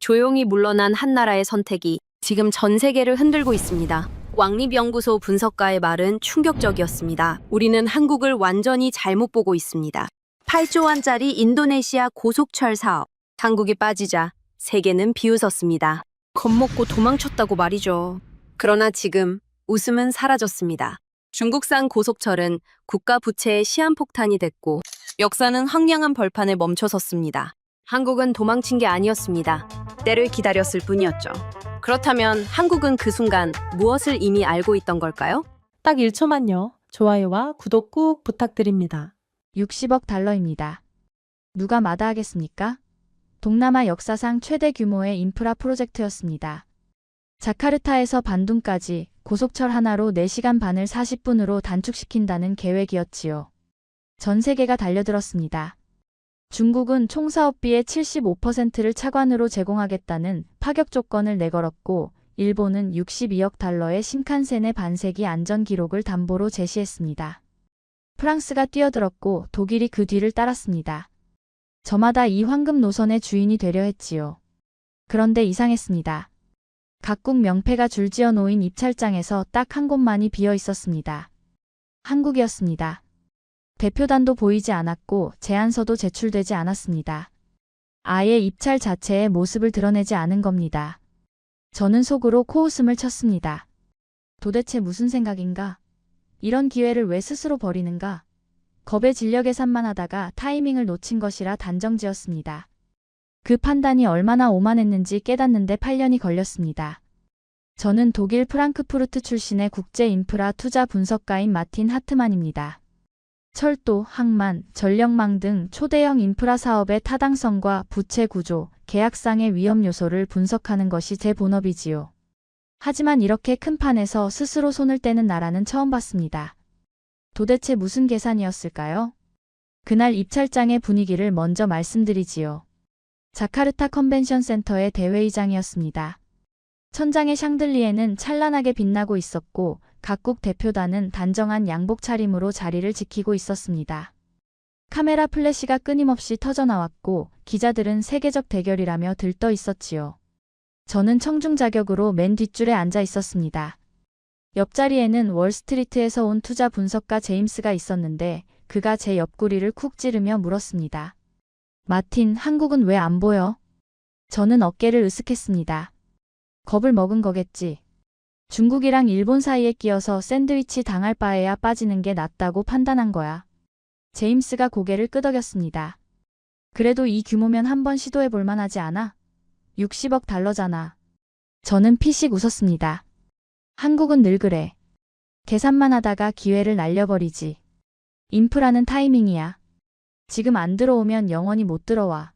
조용히 물러난 한 나라의 선택이 지금 전 세계를 흔들고 있습니다. 왕립연구소 분석가의 말은 충격적이었습니다. 우리는 한국을 완전히 잘못 보고 있습니다. 8조 원짜리 인도네시아 고속철 사업. 한국이 빠지자 세계는 비웃었습니다. 겁먹고 도망쳤다고 말이죠. 그러나 지금 웃음은 사라졌습니다. 중국산 고속철은 국가 부채의 시한폭탄이 됐고 역사는 황량한 벌판에 멈춰섰습니다. 한국은 도망친 게 아니었습니다. 때를 기다렸을 뿐이었죠. 그렇다면 한국은 그 순간 무엇을 이미 알고 있던 걸까요? 딱 1초만요. 좋아요와 구독 꾹 부탁드립니다. 60억 달러입니다. 누가 마다하겠습니까? 동남아 역사상 최대 규모의 인프라 프로젝트였습니다. 자카르타에서 반둥까지 고속철 하나로 4시간 반을 40분으로 단축시킨다는 계획이었지요. 전 세계가 달려들었습니다. 중국은 총 사업비의 75%를 차관으로 제공하겠다는 파격 조건을 내걸었고, 일본은 62억 달러의 신칸센의 반세기 안전 기록을 담보로 제시했습니다. 프랑스가 뛰어들었고 독일이 그 뒤를 따랐습니다. 저마다 이 황금 노선의 주인이 되려 했지요. 그런데 이상했습니다. 각국 명패가 줄지어 놓인 입찰장에서 딱 한 곳만이 비어 있었습니다. 한국이었습니다. 대표단도 보이지 않았고 제안서도 제출되지 않았습니다. 아예 입찰 자체의 모습을 드러내지 않은 겁니다. 저는 속으로 코웃음을 쳤습니다. 도대체 무슨 생각인가? 이런 기회를 왜 스스로 버리는가? 겁에 질려 계산만 하다가 타이밍을 놓친 것이라 단정지었습니다. 그 판단이 얼마나 오만했는지 깨닫는데 8년이 걸렸습니다. 저는 독일 프랑크푸르트 출신의 국제 인프라 투자 분석가인 마틴 하트만입니다. 철도, 항만, 전력망 등 초대형 인프라 사업의 타당성과 부채 구조, 계약상의 위험 요소를 분석하는 것이 제 본업이지요. 하지만 이렇게 큰 판에서 스스로 손을 떼는 나라는 처음 봤습니다. 도대체 무슨 계산이었을까요? 그날 입찰장의 분위기를 먼저 말씀드리지요. 자카르타 컨벤션 센터의 대회의장이었습니다. 천장의 샹들리에는 찬란하게 빛나고 있었고 각국 대표단은 단정한 양복 차림으로 자리를 지키고 있었습니다. 카메라 플래시가 끊임없이 터져나왔고 기자들은 세계적 대결이라며 들떠 있었지요. 저는 청중 자격으로 맨 뒷줄에 앉아 있었습니다. 옆자리에는 월스트리트에서 온 투자 분석가 제임스가 있었는데 그가 제 옆구리를 쿡 찌르며 물었습니다. 마틴, 한국은 왜 안 보여? 저는 어깨를 으쓱했습니다. 겁을 먹은 거겠지. 중국이랑 일본 사이에 끼어서 샌드위치 당할 바에야 빠지는 게 낫다고 판단한 거야. 제임스가 고개를 끄덕였습니다. 그래도 이 규모면 한번 시도해 볼 만하지 않아? 60억 달러잖아. 저는 피식 웃었습니다. 한국은 늘 그래. 계산만 하다가 기회를 날려버리지. 인프라는 타이밍이야. 지금 안 들어오면 영원히 못 들어와.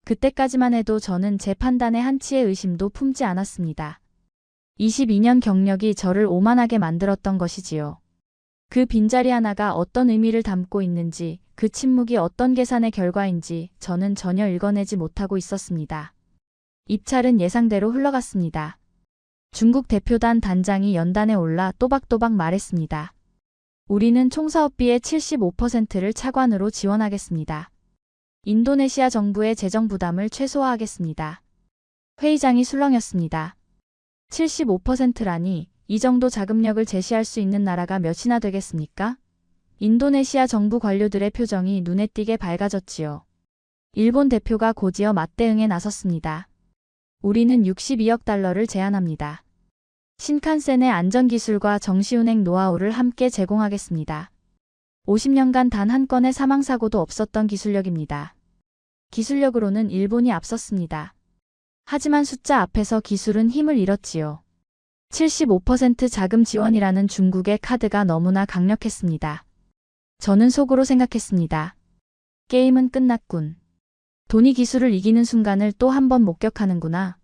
그때까지만 해도 저는 제 판단에 한치의 의심도 품지 않았습니다. 22년 경력이 저를 오만하게 만들었던 것이지요. 그 빈자리 하나가 어떤 의미를 담고 있는지, 그 침묵이 어떤 계산의 결과인지 저는 전혀 읽어내지 못하고 있었습니다. 입찰은 예상대로 흘러갔습니다. 중국 대표단 단장이 연단에 올라 또박또박 말했습니다. 우리는 총 사업비의 75%를 차관으로 지원하겠습니다. 인도네시아 정부의 재정 부담을 최소화하겠습니다. 회의장이 술렁였습니다. 75%라니 이 정도 자금력을 제시할 수 있는 나라가 몇이나 되겠습니까? 인도네시아 정부 관료들의 표정이 눈에 띄게 밝아졌지요. 일본 대표가 곧이어 맞대응에 나섰습니다. 우리는 62억 달러를 제안합니다. 신칸센의 안전기술과 정시운행 노하우를 함께 제공하겠습니다. 50년간 단 한 건의 사망사고도 없었던 기술력입니다. 기술력으로는 일본이 앞섰습니다. 하지만 숫자 앞에서 기술은 힘을 잃었지요. 75% 자금 지원이라는 중국의 카드가 너무나 강력했습니다. 저는 속으로 생각했습니다. 게임은 끝났군. 돈이 기술을 이기는 순간을 또 한 번 목격하는구나.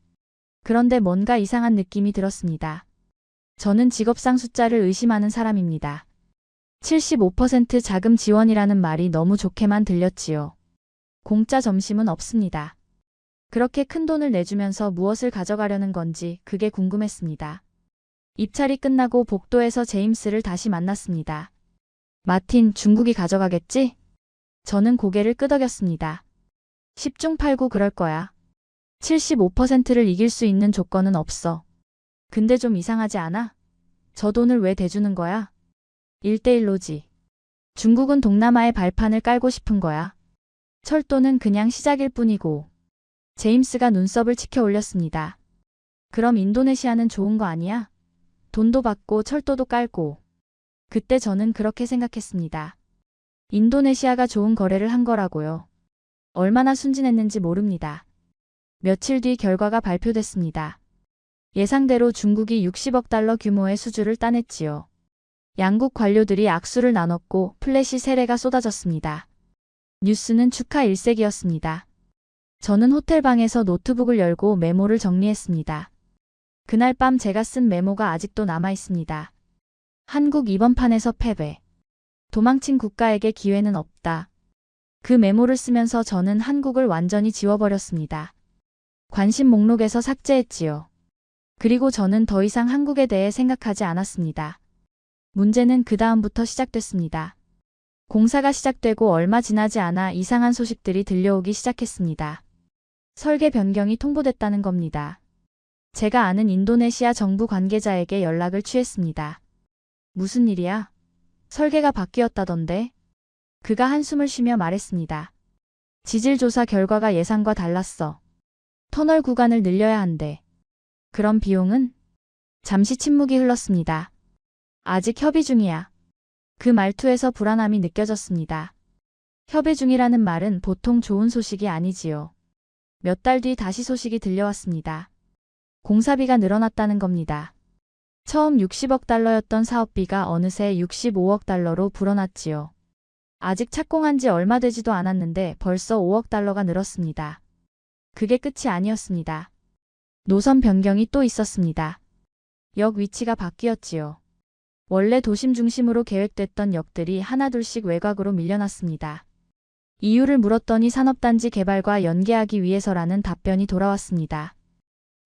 그런데 뭔가 이상한 느낌이 들었습니다. 저는 직업상 숫자를 의심하는 사람입니다. 75% 자금 지원이라는 말이 너무 좋게만 들렸지요. 공짜 점심은 없습니다. 그렇게 큰 돈을 내주면서 무엇을 가져가려는 건지 그게 궁금했습니다. 입찰이 끝나고 복도에서 제임스를 다시 만났습니다. 마틴, 중국이 가져가겠지? 저는 고개를 끄덕였습니다. 10중 8구 그럴 거야. 75%를 이길 수 있는 조건은 없어. 근데 좀 이상하지 않아? 저 돈을 왜 대주는 거야? 1대1로지. 중국은 동남아에 발판을 깔고 싶은 거야. 철도는 그냥 시작일 뿐이고. 제임스가 눈썹을 치켜 올렸습니다. 그럼 인도네시아는 좋은 거 아니야? 돈도 받고 철도도 깔고. 그때 저는 그렇게 생각했습니다. 인도네시아가 좋은 거래를 한 거라고요. 얼마나 순진했는지 모릅니다. 며칠 뒤 결과가 발표됐습니다. 예상대로 중국이 60억 달러 규모의 수주를 따냈지요. 양국 관료들이 악수를 나눴고 플래시 세례가 쏟아졌습니다. 뉴스는 축하 일색이었습니다. 저는 호텔방에서 노트북을 열고 메모를 정리했습니다. 그날 밤 제가 쓴 메모가 아직도 남아 있습니다. 한국 이번 판에서 패배. 도망친 국가에게 기회는 없다. 그 메모를 쓰면서 저는 한국을 완전히 지워버렸습니다. 관심 목록에서 삭제했지요. 그리고 저는 더 이상 한국에 대해 생각하지 않았습니다. 문제는 그 다음부터 시작됐습니다. 공사가 시작되고 얼마 지나지 않아 이상한 소식들이 들려오기 시작했습니다. 설계 변경이 통보됐다는 겁니다. 제가 아는 인도네시아 정부 관계자에게 연락을 취했습니다. 무슨 일이야? 설계가 바뀌었다던데? 그가 한숨을 쉬며 말했습니다. 지질조사 결과가 예상과 달랐어. 터널 구간을 늘려야 한대. 그럼 비용은? 잠시 침묵이 흘렀습니다. 아직 협의 중이야. 그 말투에서 불안함이 느껴졌습니다. 협의 중이라는 말은 보통 좋은 소식이 아니지요. 몇 달 뒤 다시 소식이 들려왔습니다. 공사비가 늘어났다는 겁니다. 처음 60억 달러였던 사업비가 어느새 65억 달러로 불어났지요. 아직 착공한 지 얼마 되지도 않았는데 벌써 5억 달러가 늘었습니다. 그게 끝이 아니었습니다. 노선 변경이 또 있었습니다. 역 위치가 바뀌었지요. 원래 도심 중심으로 계획됐던 역들이 하나둘씩 외곽으로 밀려났습니다. 이유를 물었더니 산업단지 개발과 연계하기 위해서라는 답변이 돌아왔습니다.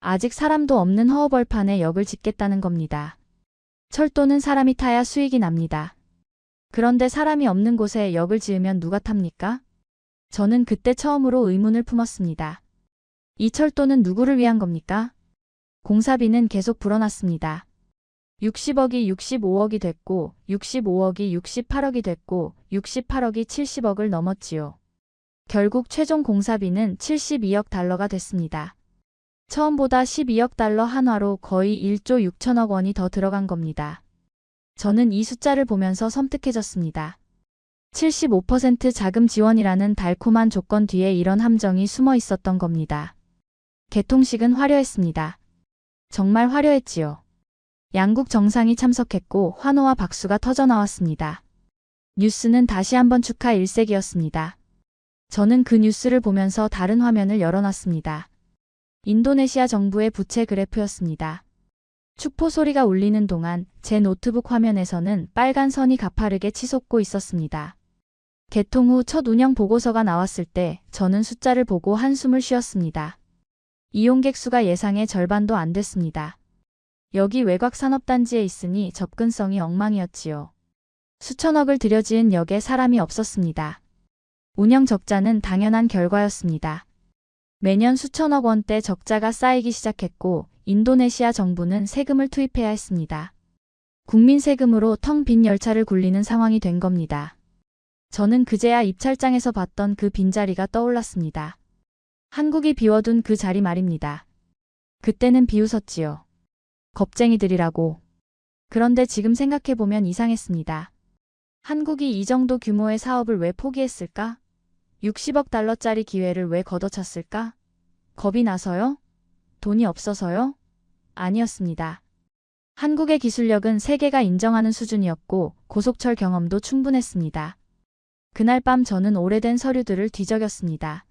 아직 사람도 없는 허허벌판에 역을 짓겠다는 겁니다. 철도는 사람이 타야 수익이 납니다. 그런데 사람이 없는 곳에 역을 지으면 누가 탑니까? 저는 그때 처음으로 의문을 품었습니다. 이 철도는 누구를 위한 겁니까? 공사비는 계속 불어났습니다. 60억이 65억이 됐고 65억이 68억이 됐고 68억이 70억을 넘었지요. 결국 최종 공사비는 72억 달러가 됐습니다. 처음보다 12억 달러 한화로 거의 1조 6천억 원이 더 들어간 겁니다. 저는 이 숫자를 보면서 섬뜩해졌습니다. 75% 자금 지원이라는 달콤한 조건 뒤에 이런 함정이 숨어 있었던 겁니다. 개통식은 화려했습니다. 정말 화려했지요. 양국 정상이 참석했고 환호와 박수가 터져나왔습니다. 뉴스는 다시 한번 축하 일색이었습니다. 저는 그 뉴스를 보면서 다른 화면을 열어놨습니다. 인도네시아 정부의 부채 그래프였습니다. 축포 소리가 울리는 동안 제 노트북 화면에서는 빨간 선이 가파르게 치솟고 있었습니다. 개통 후 첫 운영 보고서가 나왔을 때 저는 숫자를 보고 한숨을 쉬었습니다. 이용객 수가 예상의 절반도 안 됐습니다. 여기 외곽 산업단지에 있으니 접근성이 엉망이었지요. 수천억을 들여지은 역에 사람이 없었습니다. 운영 적자는 당연한 결과였습니다. 매년 수천억 원대 적자가 쌓이기 시작했고 인도네시아 정부는 세금을 투입해야 했습니다. 국민 세금으로 텅 빈 열차를 굴리는 상황이 된 겁니다. 저는 그제야 입찰장에서 봤던 그 빈자리가 떠올랐습니다. 한국이 비워둔 그 자리 말입니다. 그때는 비웃었지요. 겁쟁이들이라고. 그런데 지금 생각해보면 이상했습니다. 한국이 이 정도 규모의 사업을 왜 포기했을까? 60억 달러짜리 기회를 왜 걷어찼을까? 겁이 나서요? 돈이 없어서요? 아니었습니다. 한국의 기술력은 세계가 인정하는 수준이었고 고속철 경험도 충분했습니다. 그날 밤 저는 오래된 서류들을 뒤적였습니다.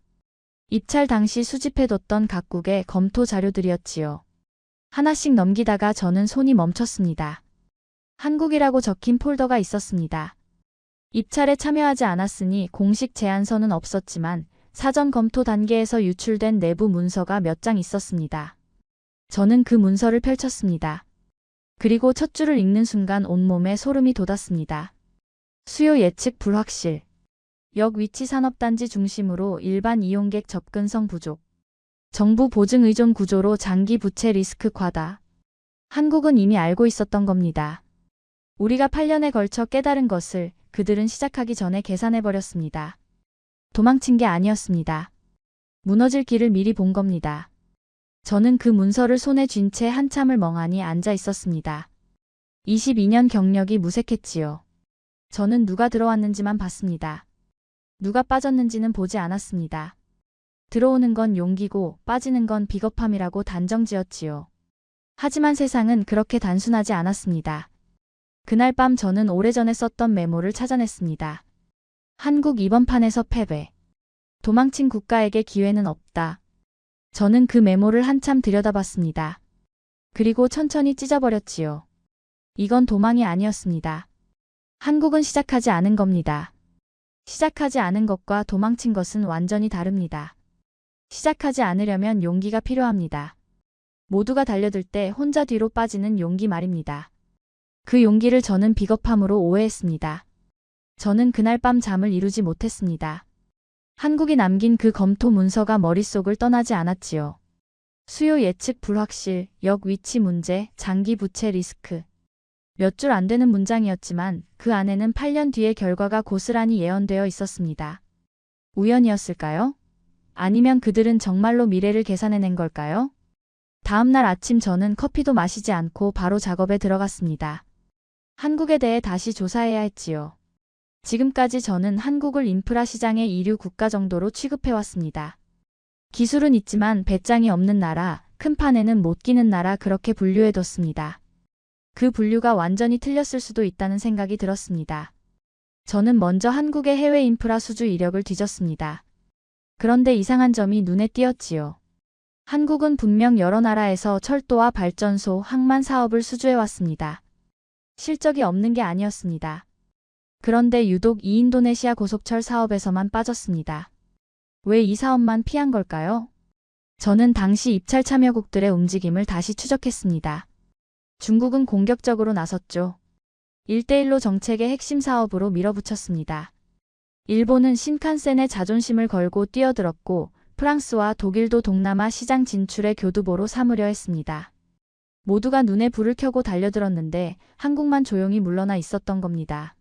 입찰 당시 수집해뒀던 각국의 검토 자료들이었지요. 하나씩 넘기다가 저는 손이 멈췄습니다. 한국이라고 적힌 폴더가 있었습니다. 입찰에 참여하지 않았으니 공식 제안서는 없었지만 사전 검토 단계에서 유출된 내부 문서가 몇 장 있었습니다. 저는 그 문서를 펼쳤습니다. 그리고 첫 줄을 읽는 순간 온몸에 소름이 돋았습니다. 수요 예측 불확실. 역 위치 산업단지 중심으로 일반 이용객 접근성 부족. 정부 보증 의존 구조로 장기 부채 리스크 과다. 한국은 이미 알고 있었던 겁니다. 우리가 8년에 걸쳐 깨달은 것을 그들은 시작하기 전에 계산해버렸습니다. 도망친 게 아니었습니다. 무너질 길을 미리 본 겁니다. 저는 그 문서를 손에 쥔 채 한참을 멍하니 앉아 있었습니다. 22년 경력이 무색했지요. 저는 누가 들어왔는지만 봤습니다. 누가 빠졌는지는 보지 않았습니다. 들어오는 건 용기고 빠지는 건 비겁함이라고 단정지었지요. 하지만 세상은 그렇게 단순하지 않았습니다. 그날 밤 저는 오래전에 썼던 메모를 찾아냈습니다. 한국 이번 판에서 패배. 도망친 국가에게 기회는 없다. 저는 그 메모를 한참 들여다봤습니다. 그리고 천천히 찢어버렸지요. 이건 도망이 아니었습니다. 한국은 시작하지 않은 겁니다. 시작하지 않은 것과 도망친 것은 완전히 다릅니다. 시작하지 않으려면 용기가 필요합니다. 모두가 달려들 때 혼자 뒤로 빠지는 용기 말입니다. 그 용기를 저는 비겁함으로 오해했습니다. 저는 그날 밤 잠을 이루지 못했습니다. 한국이 남긴 그 검토 문서가 머릿속을 떠나지 않았지요. 수요 예측 불확실, 역 위치 문제, 장기 부채 리스크. 몇 줄 안 되는 문장이었지만 그 안에는 8년 뒤의 결과가 고스란히 예언되어 있었습니다. 우연이었을까요? 아니면 그들은 정말로 미래를 계산해낸 걸까요? 다음 날 아침 저는 커피도 마시지 않고 바로 작업에 들어갔습니다. 한국에 대해 다시 조사해야 했지요. 지금까지 저는 한국을 인프라 시장의 이류 국가 정도로 취급해왔습니다. 기술은 있지만 배짱이 없는 나라, 큰 판에는 못 끼는 나라 그렇게 분류해뒀습니다. 그 분류가 완전히 틀렸을 수도 있다는 생각이 들었습니다. 저는 먼저 한국의 해외 인프라 수주 이력을 뒤졌습니다. 그런데 이상한 점이 눈에 띄었지요. 한국은 분명 여러 나라에서 철도와 발전소, 항만 사업을 수주해왔습니다. 실적이 없는 게 아니었습니다. 그런데 유독 이 인도네시아 고속철 사업에서만 빠졌습니다. 왜 이 사업만 피한 걸까요? 저는 당시 입찰 참여국들의 움직임을 다시 추적했습니다. 중국은 공격적으로 나섰죠. 1대1로 정책의 핵심 사업으로 밀어붙였습니다. 일본은 신칸센의 자존심을 걸고 뛰어들었고 프랑스와 독일도 동남아 시장 진출의 교두보로 삼으려 했습니다. 모두가 눈에 불을 켜고 달려들었는데 한국만 조용히 물러나 있었던 겁니다.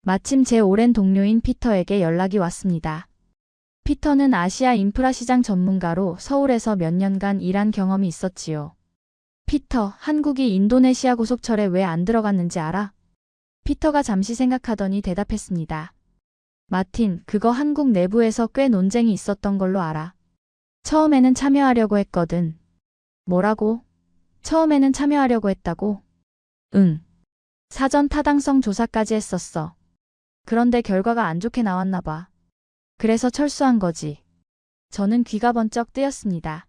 마침 제 오랜 동료인 피터에게 연락이 왔습니다. 피터는 아시아 인프라 시장 전문가로 서울에서 몇 년간 일한 경험이 있었지요. 피터, 한국이 인도네시아 고속철에 왜 안 들어갔는지 알아? 피터가 잠시 생각하더니 대답했습니다. 마틴, 그거 한국 내부에서 꽤 논쟁이 있었던 걸로 알아. 처음에는 참여하려고 했거든. 뭐라고? 처음에는 참여하려고 했다고? 응. 사전 타당성 조사까지 했었어. 그런데 결과가 안 좋게 나왔나 봐. 그래서 철수한 거지. 저는 귀가 번쩍 뜨였습니다.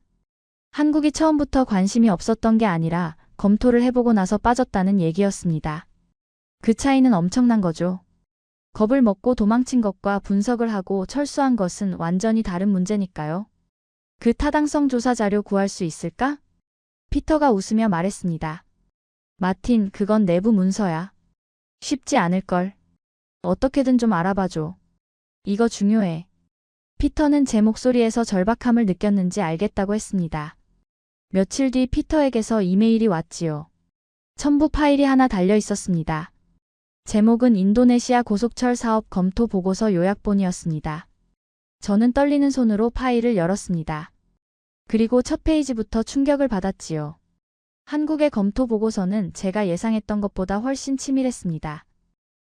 한국이 처음부터 관심이 없었던 게 아니라 검토를 해보고 나서 빠졌다는 얘기였습니다. 그 차이는 엄청난 거죠. 겁을 먹고 도망친 것과 분석을 하고 철수한 것은 완전히 다른 문제니까요. 그 타당성 조사 자료 구할 수 있을까? 피터가 웃으며 말했습니다. 마틴, 그건 내부 문서야. 쉽지 않을걸. 어떻게든 좀 알아봐줘. 이거 중요해. 피터는 제 목소리에서 절박함을 느꼈는지 알겠다고 했습니다. 며칠 뒤 피터에게서 이메일이 왔지요. 첨부 파일이 하나 달려 있었습니다. 제목은 인도네시아 고속철 사업 검토 보고서 요약본이었습니다. 저는 떨리는 손으로 파일을 열었습니다. 그리고 첫 페이지부터 충격을 받았지요. 한국의 검토 보고서는 제가 예상했던 것보다 훨씬 치밀했습니다.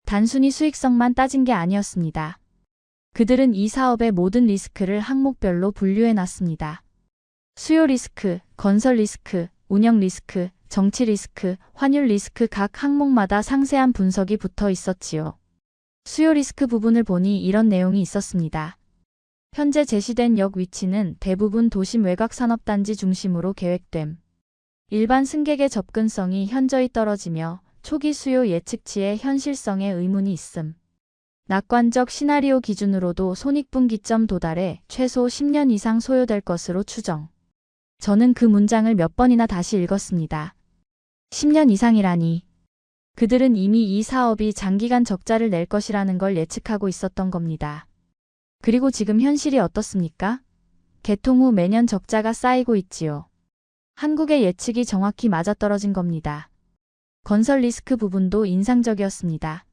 단순히 수익성만 따진 게 아니었습니다. 그들은 이 사업의 모든 리스크를 항목별로 분류해 놨습니다. 수요 리스크, 건설 리스크, 운영 리스크, 정치 리스크, 환율 리스크 각 항목마다 상세한 분석이 붙어 있었지요. 수요 리스크 부분을 보니 이런 내용이 있었습니다. 현재 제시된 역 위치는 대부분 도심 외곽 산업단지 중심으로 계획됨. 일반 승객의 접근성이 현저히 떨어지며 초기 수요 예측치의 현실성에 의문이 있음. 낙관적 시나리오 기준으로도 손익분기점 도달해 최소 10년 이상 소요될 것으로 추정. 저는 그 문장을 몇 번이나 다시 읽었습니다. 10년 이상이라니. 그들은 이미 이 사업이 장기간 적자를 낼 것이라는 걸 예측하고 있었던 겁니다. 그리고 지금 현실이 어떻습니까? 개통 후 매년 적자가 쌓이고 있지요. 한국의 예측이 정확히 맞아떨어진 겁니다. 건설 리스크 부분도 인상적이었습니다.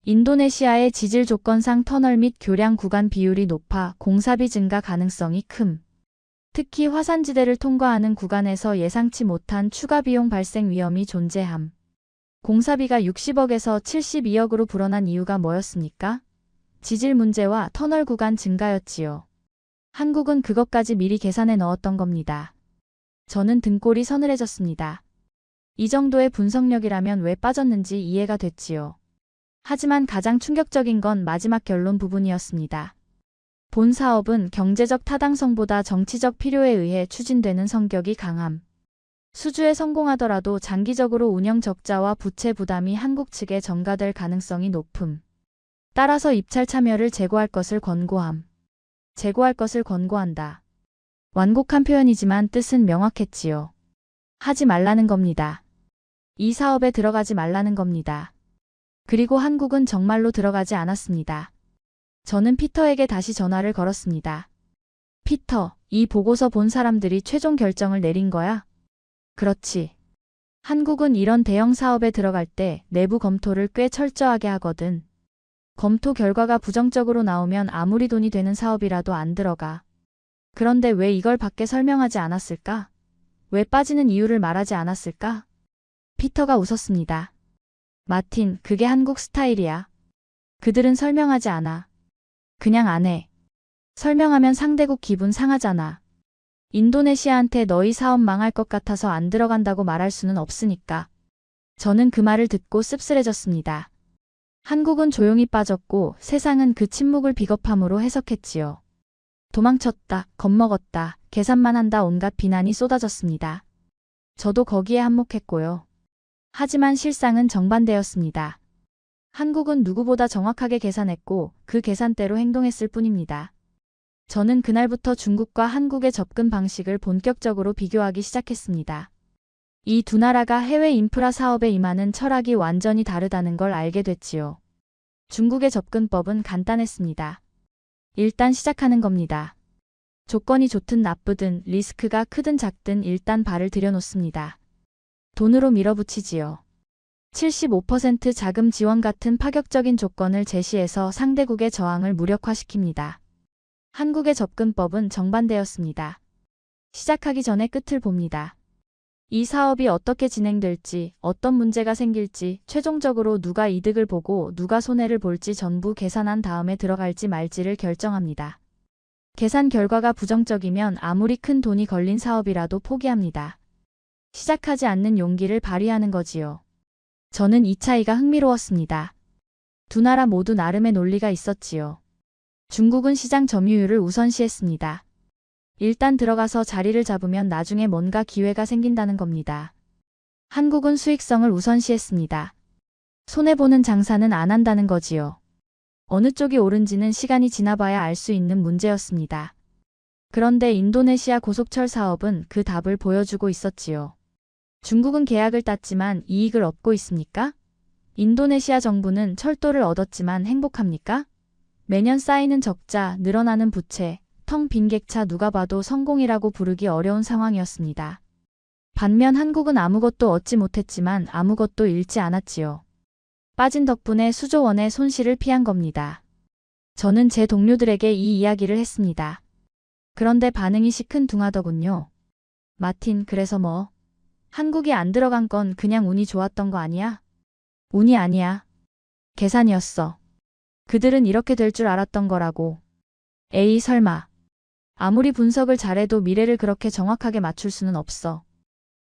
인도네시아의 지질 조건상 터널 및 교량 구간 비율이 높아 공사비 증가 가능성이 큼. 특히 화산지대를 통과하는 구간에서 예상치 못한 추가 비용 발생 위험이 존재함. 공사비가 60억에서 72억으로 불어난 이유가 뭐였습니까? 지질 문제와 터널 구간 증가였지요. 한국은 그것까지 미리 계산해 넣었던 겁니다. 저는 등골이 서늘해졌습니다. 이 정도의 분석력이라면 왜 빠졌는지 이해가 됐지요. 하지만 가장 충격적인 건 마지막 결론 부분이었습니다. 본 사업은 경제적 타당성보다 정치적 필요에 의해 추진되는 성격이 강함. 수주에 성공하더라도 장기적으로 운영 적자와 부채 부담이 한국 측에 전가될 가능성이 높음. 따라서 입찰 참여를 재고할 것을 권고함. 재고할 것을 권고한다. 완곡한 표현이지만 뜻은 명확했지요. 하지 말라는 겁니다. 이 사업에 들어가지 말라는 겁니다. 그리고 한국은 정말로 들어가지 않았습니다. 저는 피터에게 다시 전화를 걸었습니다. 피터, 이 보고서 본 사람들이 최종 결정을 내린 거야? 그렇지. 한국은 이런 대형 사업에 들어갈 때 내부 검토를 꽤 철저하게 하거든. 검토 결과가 부정적으로 나오면 아무리 돈이 되는 사업이라도 안 들어가. 그런데 왜 이걸 밖에 설명하지 않았을까? 왜 빠지는 이유를 말하지 않았을까? 피터가 웃었습니다. 마틴, 그게 한국 스타일이야. 그들은 설명하지 않아. 그냥 안 해. 설명하면 상대국 기분 상하잖아. 인도네시아한테 너희 사업 망할 것 같아서 안 들어간다고 말할 수는 없으니까. 저는 그 말을 듣고 씁쓸해졌습니다. 한국은 조용히 빠졌고 세상은 그 침묵을 비겁함으로 해석했지요. 도망쳤다, 겁먹었다, 계산만 한다 온갖 비난이 쏟아졌습니다. 저도 거기에 한몫했고요. 하지만 실상은 정반대였습니다. 한국은 누구보다 정확하게 계산했고 그 계산대로 행동했을 뿐입니다. 저는 그날부터 중국과 한국의 접근 방식을 본격적으로 비교하기 시작했습니다. 이 두 나라가 해외 인프라 사업에 임하는 철학이 완전히 다르다는 걸 알게 됐지요. 중국의 접근법은 간단했습니다. 일단 시작하는 겁니다. 조건이 좋든 나쁘든 리스크가 크든 작든 일단 발을 들여놓습니다. 돈으로 밀어붙이지요. 75% 자금 지원 같은 파격적인 조건을 제시해서 상대국의 저항을 무력화시킵니다. 한국의 접근법은 정반대였습니다. 시작하기 전에 끝을 봅니다. 이 사업이 어떻게 진행될지, 어떤 문제가 생길지, 최종적으로 누가 이득을 보고 누가 손해를 볼지 전부 계산한 다음에 들어갈지 말지를 결정합니다. 계산 결과가 부정적이면 아무리 큰 돈이 걸린 사업이라도 포기합니다. 시작하지 않는 용기를 발휘하는 거지요. 저는 이 차이가 흥미로웠습니다. 두 나라 모두 나름의 논리가 있었지요. 중국은 시장 점유율을 우선시했습니다. 일단 들어가서 자리를 잡으면 나중에 뭔가 기회가 생긴다는 겁니다. 한국은 수익성을 우선시했습니다. 손해보는 장사는 안 한다는 거지요. 어느 쪽이 옳은지는 시간이 지나봐야 알 수 있는 문제였습니다. 그런데 인도네시아 고속철 사업은 그 답을 보여주고 있었지요. 중국은 계약을 땄지만 이익을 얻고 있습니까? 인도네시아 정부는 철도를 얻었지만 행복합니까? 매년 쌓이는 적자, 늘어나는 부채, 텅 빈 객차 누가 봐도 성공이라고 부르기 어려운 상황이었습니다. 반면 한국은 아무것도 얻지 못했지만 아무것도 잃지 않았지요. 빠진 덕분에 수조 원의 손실을 피한 겁니다. 저는 제 동료들에게 이 이야기를 했습니다. 그런데 반응이 시큰둥하더군요. 마틴, 그래서 뭐? 한국이 안 들어간 건 그냥 운이 좋았던 거 아니야? 운이 아니야. 계산이었어. 그들은 이렇게 될 줄 알았던 거라고. 에이, 설마. 아무리 분석을 잘해도 미래를 그렇게 정확하게 맞출 수는 없어.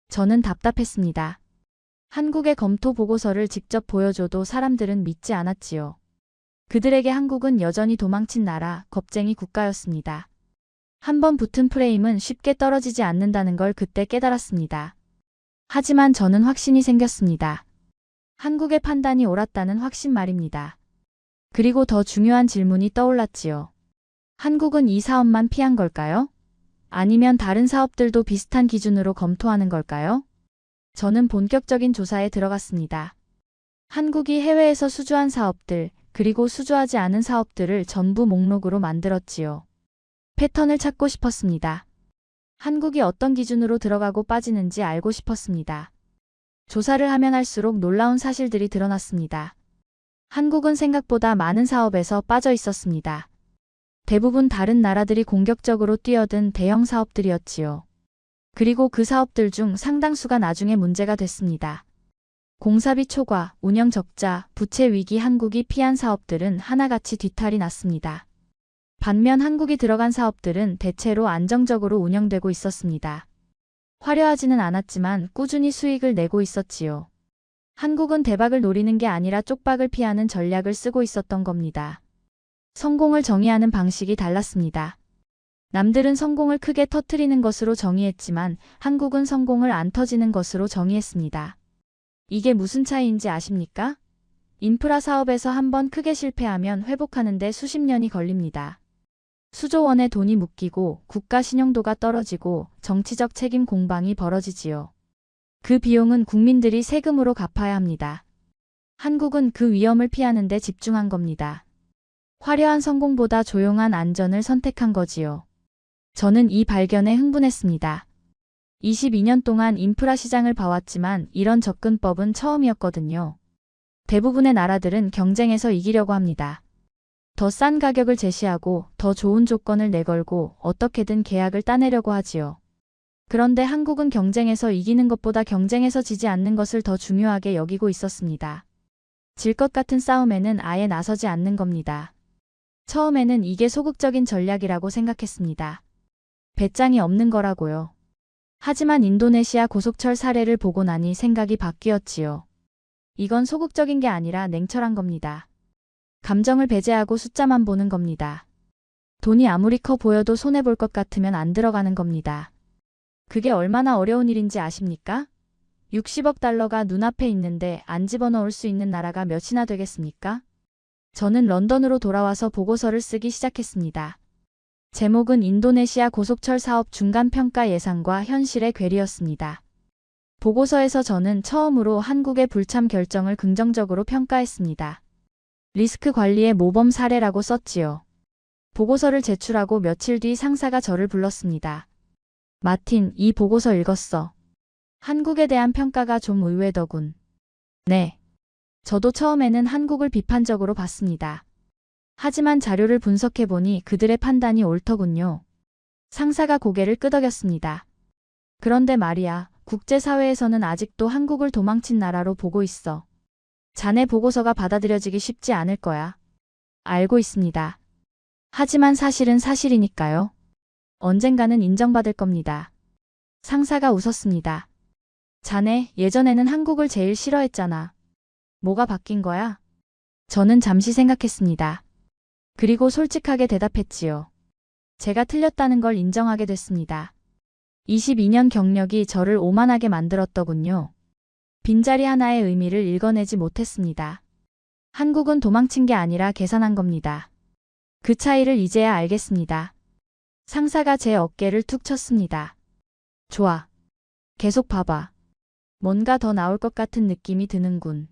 저는 답답했습니다. 한국의 검토 보고서를 직접 보여줘도 사람들은 믿지 않았지요. 그들에게 한국은 여전히 도망친 나라, 겁쟁이 국가였습니다. 한번 붙은 프레임은 쉽게 떨어지지 않는다는 걸 그때 깨달았습니다. 하지만 저는 확신이 생겼습니다. 한국의 판단이 옳았다는 확신 말입니다. 그리고 더 중요한 질문이 떠올랐지요. 한국은 이 사업만 피한 걸까요? 아니면 다른 사업들도 비슷한 기준으로 검토하는 걸까요? 저는 본격적인 조사에 들어갔습니다. 한국이 해외에서 수주한 사업들, 그리고 수주하지 않은 사업들을 전부 목록으로 만들었지요. 패턴을 찾고 싶었습니다. 한국이 어떤 기준으로 들어가고 빠지는지 알고 싶었습니다. 조사를 하면 할수록 놀라운 사실들이 드러났습니다. 한국은 생각보다 많은 사업에서 빠져 있었습니다. 대부분 다른 나라들이 공격적으로 뛰어든 대형 사업들이었지요. 그리고 그 사업들 중 상당수가 나중에 문제가 됐습니다. 공사비 초과, 운영 적자, 부채 위기 한국이 피한 사업들은 하나같이 뒤탈이 났습니다. 반면 한국이 들어간 사업들은 대체로 안정적으로 운영되고 있었습니다. 화려하지는 않았지만 꾸준히 수익을 내고 있었지요. 한국은 대박을 노리는 게 아니라 쪽박을 피하는 전략을 쓰고 있었던 겁니다. 성공을 정의하는 방식이 달랐습니다. 남들은 성공을 크게 터뜨리는 것으로 정의했지만 한국은 성공을 안 터지는 것으로 정의했습니다. 이게 무슨 차이인지 아십니까? 인프라 사업에서 한번 크게 실패하면 회복하는데 수십 년이 걸립니다. 수조 원의 돈이 묶이고 국가 신용도가 떨어지고 정치적 책임 공방이 벌어지지요. 그 비용은 국민들이 세금으로 갚아야 합니다. 한국은 그 위험을 피하는 데 집중한 겁니다. 화려한 성공보다 조용한 안전을 선택한 거지요. 저는 이 발견에 흥분했습니다. 22년 동안 인프라 시장을 봐왔지만 이런 접근법은 처음이었거든요. 대부분의 나라들은 경쟁에서 이기려고 합니다. 더 싼 가격을 제시하고 더 좋은 조건을 내걸고 어떻게든 계약을 따내려고 하지요. 그런데 한국은 경쟁에서 이기는 것보다 경쟁에서 지지 않는 것을 더 중요하게 여기고 있었습니다. 질 것 같은 싸움에는 아예 나서지 않는 겁니다. 처음에는 이게 소극적인 전략이라고 생각했습니다. 배짱이 없는 거라고요. 하지만 인도네시아 고속철 사례를 보고 나니 생각이 바뀌었지요. 이건 소극적인 게 아니라 냉철한 겁니다. 감정을 배제하고 숫자만 보는 겁니다. 돈이 아무리 커 보여도 손해볼 것 같으면 안 들어가는 겁니다. 그게 얼마나 어려운 일인지 아십니까? 60억 달러가 눈앞에 있는데 안 집어넣을 수 있는 나라가 몇이나 되겠습니까? 저는 런던으로 돌아와서 보고서를 쓰기 시작했습니다. 제목은 인도네시아 고속철 사업 중간평가 예상과 현실의 괴리였습니다. 보고서에서 저는 처음으로 한국의 불참 결정을 긍정적으로 평가했습니다. 리스크 관리의 모범 사례라고 썼지요. 보고서를 제출하고 며칠 뒤 상사가 저를 불렀습니다. 마틴, 이 보고서 읽었어. 한국에 대한 평가가 좀 의외더군. 네. 저도 처음에는 한국을 비판적으로 봤습니다. 하지만 자료를 분석해보니 그들의 판단이 옳더군요. 상사가 고개를 끄덕였습니다. 그런데 말이야, 국제사회에서는 아직도 한국을 도망친 나라로 보고 있어. 자네 보고서가 받아들여지기 쉽지 않을 거야. 알고 있습니다. 하지만 사실은 사실이니까요. 언젠가는 인정받을 겁니다. 상사가 웃었습니다. 자네, 예전에는 한국을 제일 싫어했잖아. 뭐가 바뀐 거야? 저는 잠시 생각했습니다. 그리고 솔직하게 대답했지요. 제가 틀렸다는 걸 인정하게 됐습니다. 22년 경력이 저를 오만하게 만들었더군요. 빈자리 하나의 의미를 읽어내지 못했습니다. 한국은 도망친 게 아니라 계산한 겁니다. 그 차이를 이제야 알겠습니다. 상사가 제 어깨를 툭 쳤습니다. 좋아. 계속 봐봐. 뭔가 더 나올 것 같은 느낌이 드는군.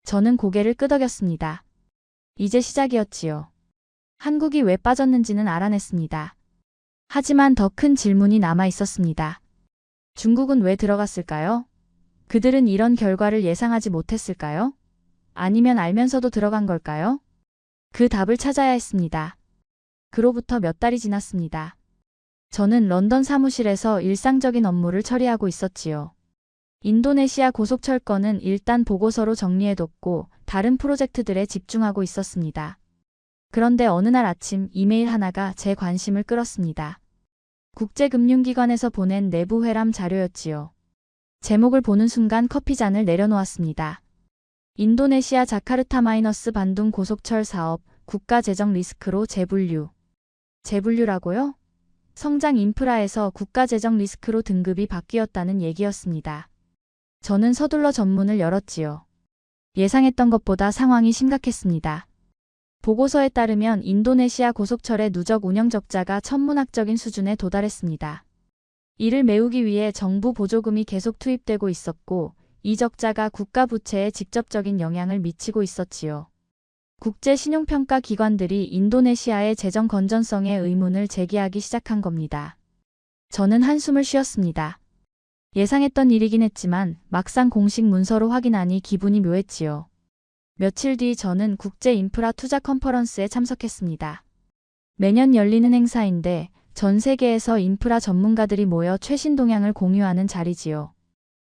저는 고개를 끄덕였습니다. 이제 시작이었지요. 한국이 왜 빠졌는지는 알아냈습니다. 하지만 더 큰 질문이 남아 있었습니다. 중국은 왜 들어갔을까요? 그들은 이런 결과를 예상하지 못했을까요? 아니면 알면서도 들어간 걸까요? 그 답을 찾아야 했습니다. 그로부터 몇 달이 지났습니다. 저는 런던 사무실에서 일상적인 업무를 처리하고 있었지요. 인도네시아 고속철 건은 일단 보고서로 정리해뒀고 다른 프로젝트들에 집중하고 있었습니다. 그런데 어느 날 아침 이메일 하나가 제 관심을 끌었습니다. 국제금융기관에서 보낸 내부 회람 자료였지요. 제목을 보는 순간 커피잔을 내려놓았습니다. 인도네시아 자카르타 마이너스 반둥 고속철 사업 국가 재정 리스크로 재분류. 재분류라고요? 성장 인프라에서 국가 재정 리스크로 등급이 바뀌었다는 얘기였습니다. 저는 서둘러 전문을 열었지요. 예상했던 것보다 상황이 심각했습니다. 보고서에 따르면 인도네시아 고속철의 누적 운영 적자가 천문학적인 수준에 도달했습니다. 이를 메우기 위해 정부 보조금이 계속 투입되고 있었고 이 적자가 국가 부채에 직접적인 영향을 미치고 있었지요. 국제 신용평가 기관들이 인도네시아의 재정 건전성에 의문을 제기하기 시작한 겁니다. 저는 한숨을 쉬었습니다. 예상했던 일이긴 했지만 막상 공식 문서로 확인하니 기분이 묘했지요. 며칠 뒤 저는 국제 인프라 투자 컨퍼런스에 참석했습니다. 매년 열리는 행사인데 전 세계에서 인프라 전문가들이 모여 최신 동향을 공유하는 자리지요.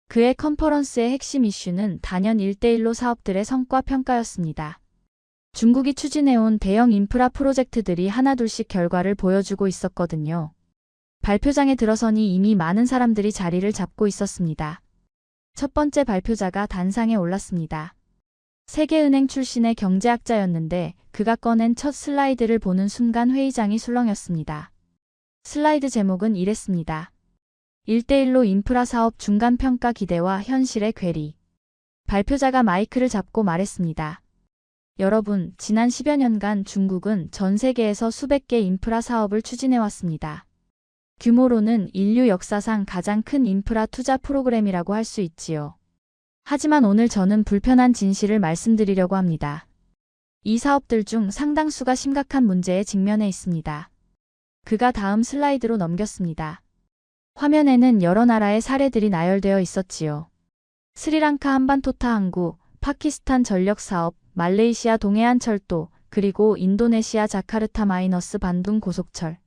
그해 컨퍼런스의 핵심 이슈는 단연 1대1로 사업들의 성과 평가였습니다. 중국이 추진해온 대형 인프라 프로젝트들이 하나둘씩 결과를 보여주고 있었거든요. 발표장에 들어서니 이미 많은 사람들이 자리를 잡고 있었습니다. 첫 번째 발표자가 단상에 올랐습니다. 세계은행 출신의 경제학자였는데 그가 꺼낸 첫 슬라이드를 보는 순간 회의장이 술렁였습니다. 슬라이드 제목은 이랬습니다. 1대1로 인프라 사업 중간평가 기대와 현실의 괴리. 발표자가 마이크를 잡고 말했습니다. 여러분, 지난 10여 년간 중국은 전 세계에서 수백 개 인프라 사업을 추진해왔습니다. 규모로는 인류 역사상 가장 큰 인프라 투자 프로그램이라고 할 수 있지요. 하지만 오늘 저는 불편한 진실을 말씀드리려고 합니다. 이 사업들 중 상당수가 심각한 문제에 직면해 있습니다. 그가 다음 슬라이드로 넘겼습니다. 화면에는 여러 나라의 사례들이 나열되어 있었지요. 스리랑카 한반토타 항구, 파키스탄 전력 사업, 말레이시아 동해안 철도, 그리고 인도네시아 자카르타 마이너스 반둥 고속철.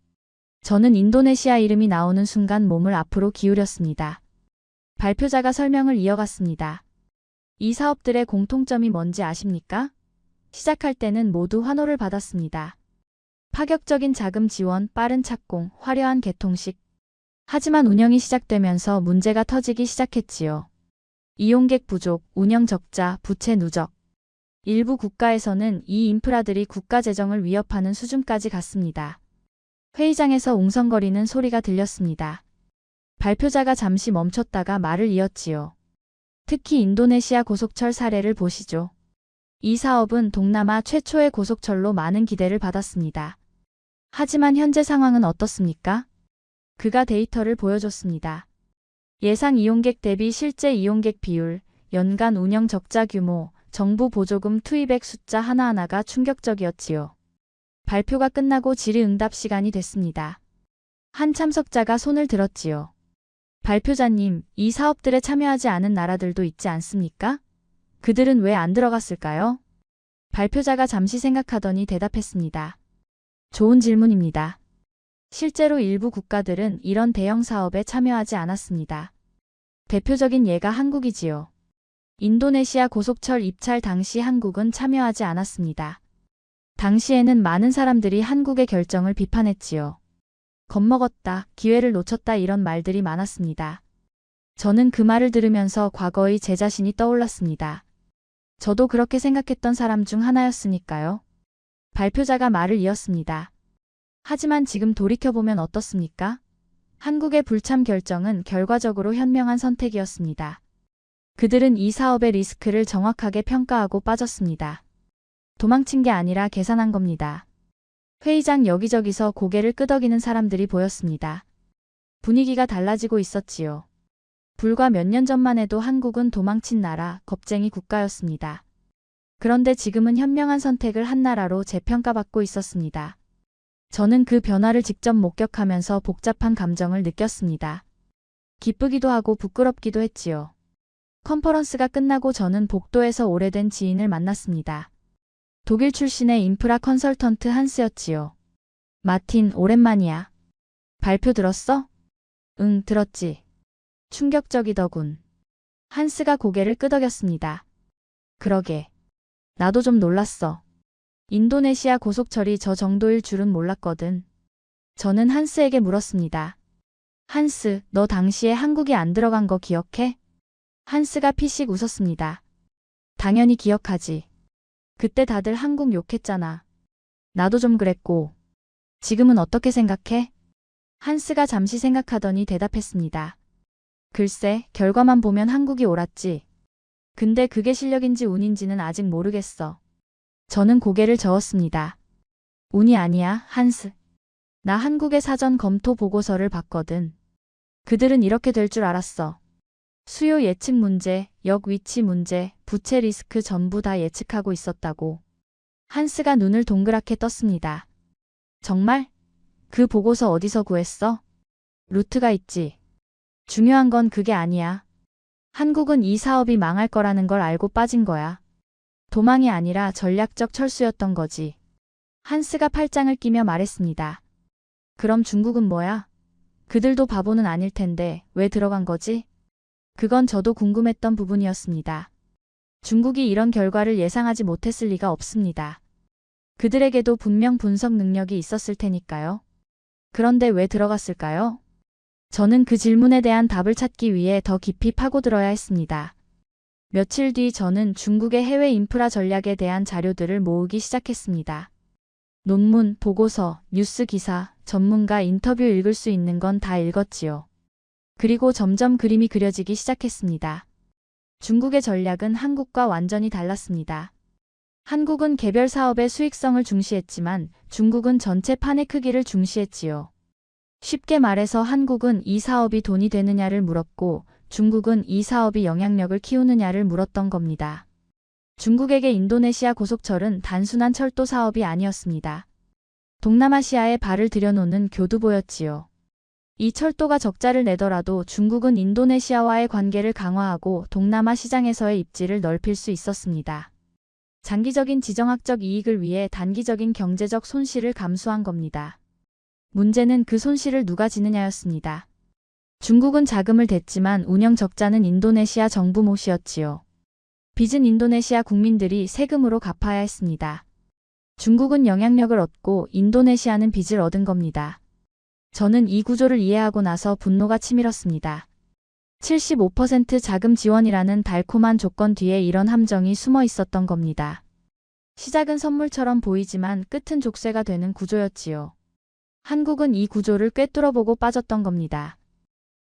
저는 인도네시아 이름이 나오는 순간 몸을 앞으로 기울였습니다. 발표자가 설명을 이어갔습니다. 이 사업들의 공통점이 뭔지 아십니까? 시작할 때는 모두 환호를 받았습니다. 파격적인 자금 지원, 빠른 착공, 화려한 개통식. 하지만 운영이 시작되면서 문제가 터지기 시작했지요. 이용객 부족, 운영 적자, 부채 누적. 일부 국가에서는 이 인프라들이 국가 재정을 위협하는 수준까지 갔습니다. 회의장에서 웅성거리는 소리가 들렸습니다. 발표자가 잠시 멈췄다가 말을 이었지요. 특히 인도네시아 고속철 사례를 보시죠. 이 사업은 동남아 최초의 고속철로 많은 기대를 받았습니다. 하지만 현재 상황은 어떻습니까? 그가 데이터를 보여줬습니다. 예상 이용객 대비 실제 이용객 비율, 연간 운영 적자 규모, 정부 보조금 투입액 숫자 하나하나가 충격적이었지요. 발표가 끝나고 질의응답 시간이 됐습니다. 한 참석자가 손을 들었지요. 발표자님, 이 사업들에 참여하지 않은 나라들도 있지 않습니까? 그들은 왜 안 들어갔을까요? 발표자가 잠시 생각하더니 대답했습니다. 좋은 질문입니다. 실제로 일부 국가들은 이런 대형 사업에 참여하지 않았습니다. 대표적인 예가 한국이지요. 인도네시아 고속철 입찰 당시 한국은 참여하지 않았습니다. 당시에는 많은 사람들이 한국의 결정을 비판했지요. 겁먹었다, 기회를 놓쳤다 이런 말들이 많았습니다. 저는 그 말을 들으면서 과거의 제 자신이 떠올랐습니다. 저도 그렇게 생각했던 사람 중 하나였으니까요. 발표자가 말을 이었습니다. 하지만 지금 돌이켜보면 어떻습니까? 한국의 불참 결정은 결과적으로 현명한 선택이었습니다. 그들은 이 사업의 리스크를 정확하게 평가하고 빠졌습니다. 도망친 게 아니라 계산한 겁니다. 회의장 여기저기서 고개를 끄덕이는 사람들이 보였습니다. 분위기가 달라지고 있었지요. 불과 몇 년 전만 해도 한국은 도망친 나라, 겁쟁이 국가였습니다. 그런데 지금은 현명한 선택을 한 나라로 재평가받고 있었습니다. 저는 그 변화를 직접 목격하면서 복잡한 감정을 느꼈습니다. 기쁘기도 하고 부끄럽기도 했지요. 컨퍼런스가 끝나고 저는 복도에서 오래된 지인을 만났습니다. 독일 출신의 인프라 컨설턴트 한스였지요. 마틴, 오랜만이야. 발표 들었어? 응, 들었지. 충격적이더군. 한스가 고개를 끄덕였습니다. 그러게. 나도 좀 놀랐어. 인도네시아 고속철이 저 정도일 줄은 몰랐거든. 저는 한스에게 물었습니다. 한스, 너 당시에 한국이 안 들어간 거 기억해? 한스가 피식 웃었습니다. 당연히 기억하지. 그때 다들 한국 욕했잖아. 나도 좀 그랬고. 지금은 어떻게 생각해? 한스가 잠시 생각하더니 대답했습니다. 글쎄, 결과만 보면 한국이 옳았지. 근데 그게 실력인지 운인지는 아직 모르겠어. 저는 고개를 저었습니다. 운이 아니야, 한스. 나 한국의 사전 검토 보고서를 봤거든. 그들은 이렇게 될 줄 알았어. 수요 예측 문제, 역 위치 문제, 부채 리스크 전부 다 예측하고 있었다고. 한스가 눈을 동그랗게 떴습니다. 정말? 그 보고서 어디서 구했어? 루트가 있지. 중요한 건 그게 아니야. 한국은 이 사업이 망할 거라는 걸 알고 빠진 거야. 도망이 아니라 전략적 철수였던 거지. 한스가 팔짱을 끼며 말했습니다. 그럼 중국은 뭐야? 그들도 바보는 아닐 텐데 왜 들어간 거지? 그건 저도 궁금했던 부분이었습니다. 중국이 이런 결과를 예상하지 못했을 리가 없습니다. 그들에게도 분명 분석 능력이 있었을 테니까요. 그런데 왜 들어갔을까요? 저는 그 질문에 대한 답을 찾기 위해 더 깊이 파고들어야 했습니다. 며칠 뒤 저는 중국의 해외 인프라 전략에 대한 자료들을 모으기 시작했습니다. 논문, 보고서, 뉴스 기사, 전문가 인터뷰 읽을 수 있는 건 다 읽었지요. 그리고 점점 그림이 그려지기 시작했습니다. 중국의 전략은 한국과 완전히 달랐습니다. 한국은 개별 사업의 수익성을 중시했지만 중국은 전체 판의 크기를 중시했지요. 쉽게 말해서 한국은 이 사업이 돈이 되느냐를 물었고 중국은 이 사업이 영향력을 키우느냐를 물었던 겁니다. 중국에게 인도네시아 고속철은 단순한 철도 사업이 아니었습니다. 동남아시아에 발을 들여놓는 교두보였지요. 이 철도가 적자를 내더라도 중국은 인도네시아와의 관계를 강화하고 동남아 시장에서의 입지를 넓힐 수 있었습니다. 장기적인 지정학적 이익을 위해 단기적인 경제적 손실을 감수한 겁니다. 문제는 그 손실을 누가 지느냐였습니다. 중국은 자금을 댔지만 운영 적자는 인도네시아 정부 몫이었지요. 빚은 인도네시아 국민들이 세금으로 갚아야 했습니다. 중국은 영향력을 얻고 인도네시아는 빚을 얻은 겁니다. 저는 이 구조를 이해하고 나서 분노가 치밀었습니다. 75% 자금 지원이라는 달콤한 조건 뒤에 이런 함정이 숨어 있었던 겁니다. 시작은 선물처럼 보이지만 끝은 족쇄가 되는 구조였지요. 한국은 이 구조를 꿰뚫어보고 빠졌던 겁니다.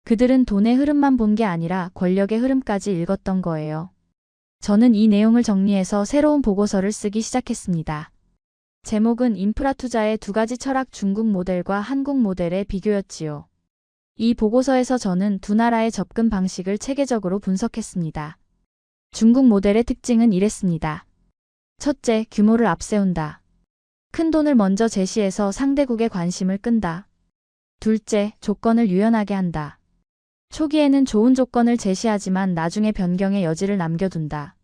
그들은 돈의 흐름만 본 게 아니라 권력의 흐름까지 읽었던 거예요. 저는 이 내용을 정리해서 새로운 보고서를 쓰기 시작했습니다. 제목은 인프라 투자의 두 가지 철학 중국 모델과 한국 모델의 비교였지요. 이 보고서에서 저는 두 나라의 접근 방식을 체계적으로 분석했습니다. 중국 모델의 특징은 이랬습니다. 첫째, 규모를 앞세운다. 큰 돈을 먼저 제시해서 상대국의 관심을 끈다. 둘째, 조건을 유연하게 한다. 초기에는 좋은 조건을 제시하지만 나중에 변경의 여지를 남겨둔다.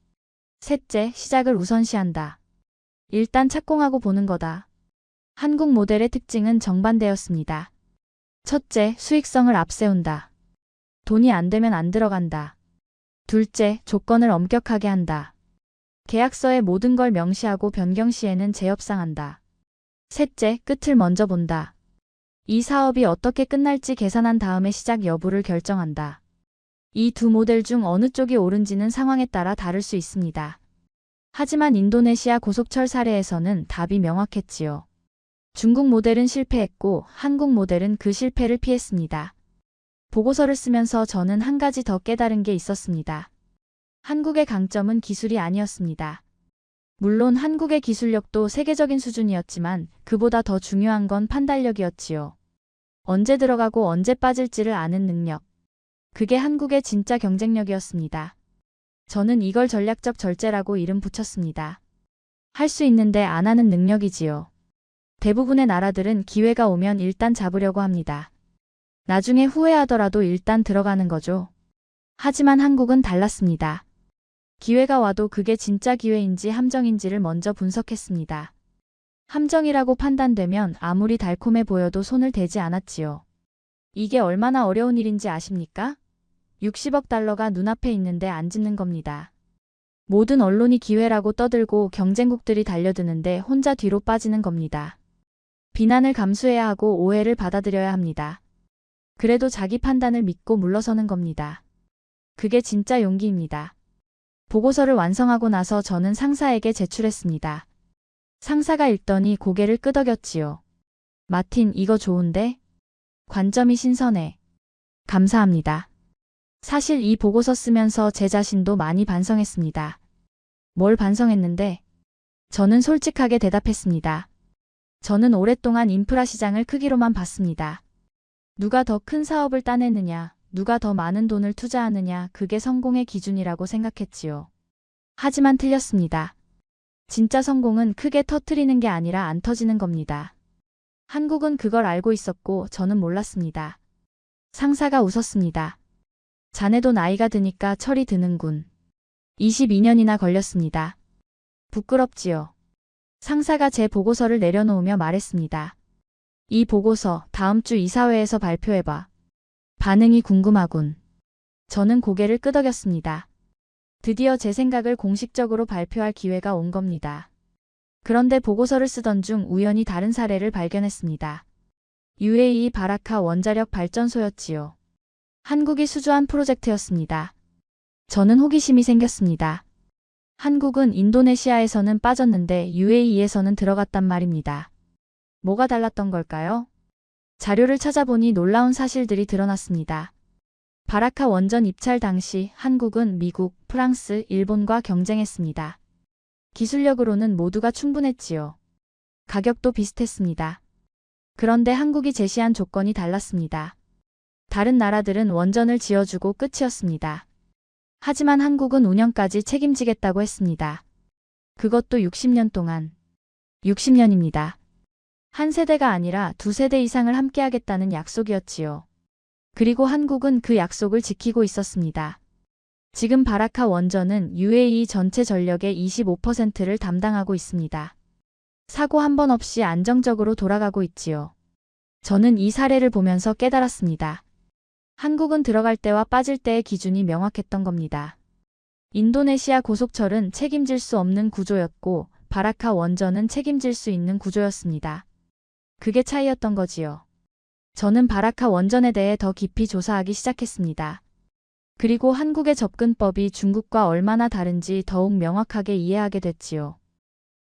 셋째, 시작을 우선시한다. 일단 착공하고 보는 거다. 한국 모델의 특징은 정반대였습니다. 첫째, 수익성을 앞세운다. 돈이 안 되면 안 들어간다. 둘째, 조건을 엄격하게 한다. 계약서에 모든 걸 명시하고 변경 시에는 재협상한다. 셋째, 끝을 먼저 본다. 이 사업이 어떻게 끝날지 계산한 다음에 시작 여부를 결정한다. 이 두 모델 중 어느 쪽이 옳은지는 상황에 따라 다를 수 있습니다. 하지만 인도네시아 고속철 사례에서는 답이 명확했지요. 중국 모델은 실패했고 한국 모델은 그 실패를 피했습니다. 보고서를 쓰면서 저는 한 가지 더 깨달은 게 있었습니다. 한국의 강점은 기술이 아니었습니다. 물론 한국의 기술력도 세계적인 수준이었지만 그보다 더 중요한 건 판단력이었지요. 언제 들어가고 언제 빠질지를 아는 능력. 그게 한국의 진짜 경쟁력이었습니다. 저는 이걸 전략적 절제라고 이름 붙였습니다. 할 수 있는데 안 하는 능력이지요. 대부분의 나라들은 기회가 오면 일단 잡으려고 합니다. 나중에 후회하더라도 일단 들어가는 거죠. 하지만 한국은 달랐습니다. 기회가 와도 그게 진짜 기회인지 함정인지를 먼저 분석했습니다. 함정이라고 판단되면 아무리 달콤해 보여도 손을 대지 않았지요. 이게 얼마나 어려운 일인지 아십니까? 60억 달러가 눈앞에 있는데 안 짓는 겁니다. 모든 언론이 기회라고 떠들고 경쟁국들이 달려드는데 혼자 뒤로 빠지는 겁니다. 비난을 감수해야 하고 오해를 받아들여야 합니다. 그래도 자기 판단을 믿고 물러서는 겁니다. 그게 진짜 용기입니다. 보고서를 완성하고 나서 저는 상사에게 제출했습니다. 상사가 읽더니 고개를 끄덕였지요. 마틴, 이거 좋은데? 관점이 신선해. 감사합니다. 사실 이 보고서 쓰면서 제 자신도 많이 반성했습니다. 뭘 반성했는데? 저는 솔직하게 대답했습니다. 저는 오랫동안 인프라 시장을 크기로만 봤습니다. 누가 더 큰 사업을 따내느냐, 누가 더 많은 돈을 투자하느냐, 그게 성공의 기준이라고 생각했지요. 하지만 틀렸습니다. 진짜 성공은 크게 터트리는 게 아니라 안 터지는 겁니다. 한국은 그걸 알고 있었고 저는 몰랐습니다. 상사가 웃었습니다. 자네도 나이가 드니까 철이 드는군. 22년이나 걸렸습니다. 부끄럽지요. 상사가 제 보고서를 내려놓으며 말했습니다. 이 보고서 다음 주 이사회에서 발표해봐. 반응이 궁금하군. 저는 고개를 끄덕였습니다. 드디어 제 생각을 공식적으로 발표할 기회가 온 겁니다. 그런데 보고서를 쓰던 중 우연히 다른 사례를 발견했습니다. UAE 바라카 원자력 발전소였지요. 한국이 수주한 프로젝트였습니다. 저는 호기심이 생겼습니다. 한국은 인도네시아에서는 빠졌는데 UAE에서는 들어갔단 말입니다. 뭐가 달랐던 걸까요? 자료를 찾아보니 놀라운 사실들이 드러났습니다. 바라카 원전 입찰 당시 한국은 미국, 프랑스, 일본과 경쟁했습니다. 기술력으로는 모두가 충분했지요. 가격도 비슷했습니다. 그런데 한국이 제시한 조건이 달랐습니다. 다른 나라들은 원전을 지어주고 끝이었습니다. 하지만 한국은 운영까지 책임지겠다고 했습니다. 그것도 60년 동안. 60년입니다. 한 세대가 아니라 두 세대 이상을 함께하겠다는 약속이었지요. 그리고 한국은 그 약속을 지키고 있었습니다. 지금 바라카 원전은 UAE 전체 전력의 25%를 담당하고 있습니다. 사고 한 번 없이 안정적으로 돌아가고 있지요. 저는 이 사례를 보면서 깨달았습니다. 한국은 들어갈 때와 빠질 때의 기준이 명확했던 겁니다. 인도네시아 고속철은 책임질 수 없는 구조였고 바라카 원전은 책임질 수 있는 구조였습니다. 그게 차이였던 거지요. 저는 바라카 원전에 대해 더 깊이 조사하기 시작했습니다. 그리고 한국의 접근법이 중국과 얼마나 다른지 더욱 명확하게 이해하게 됐지요.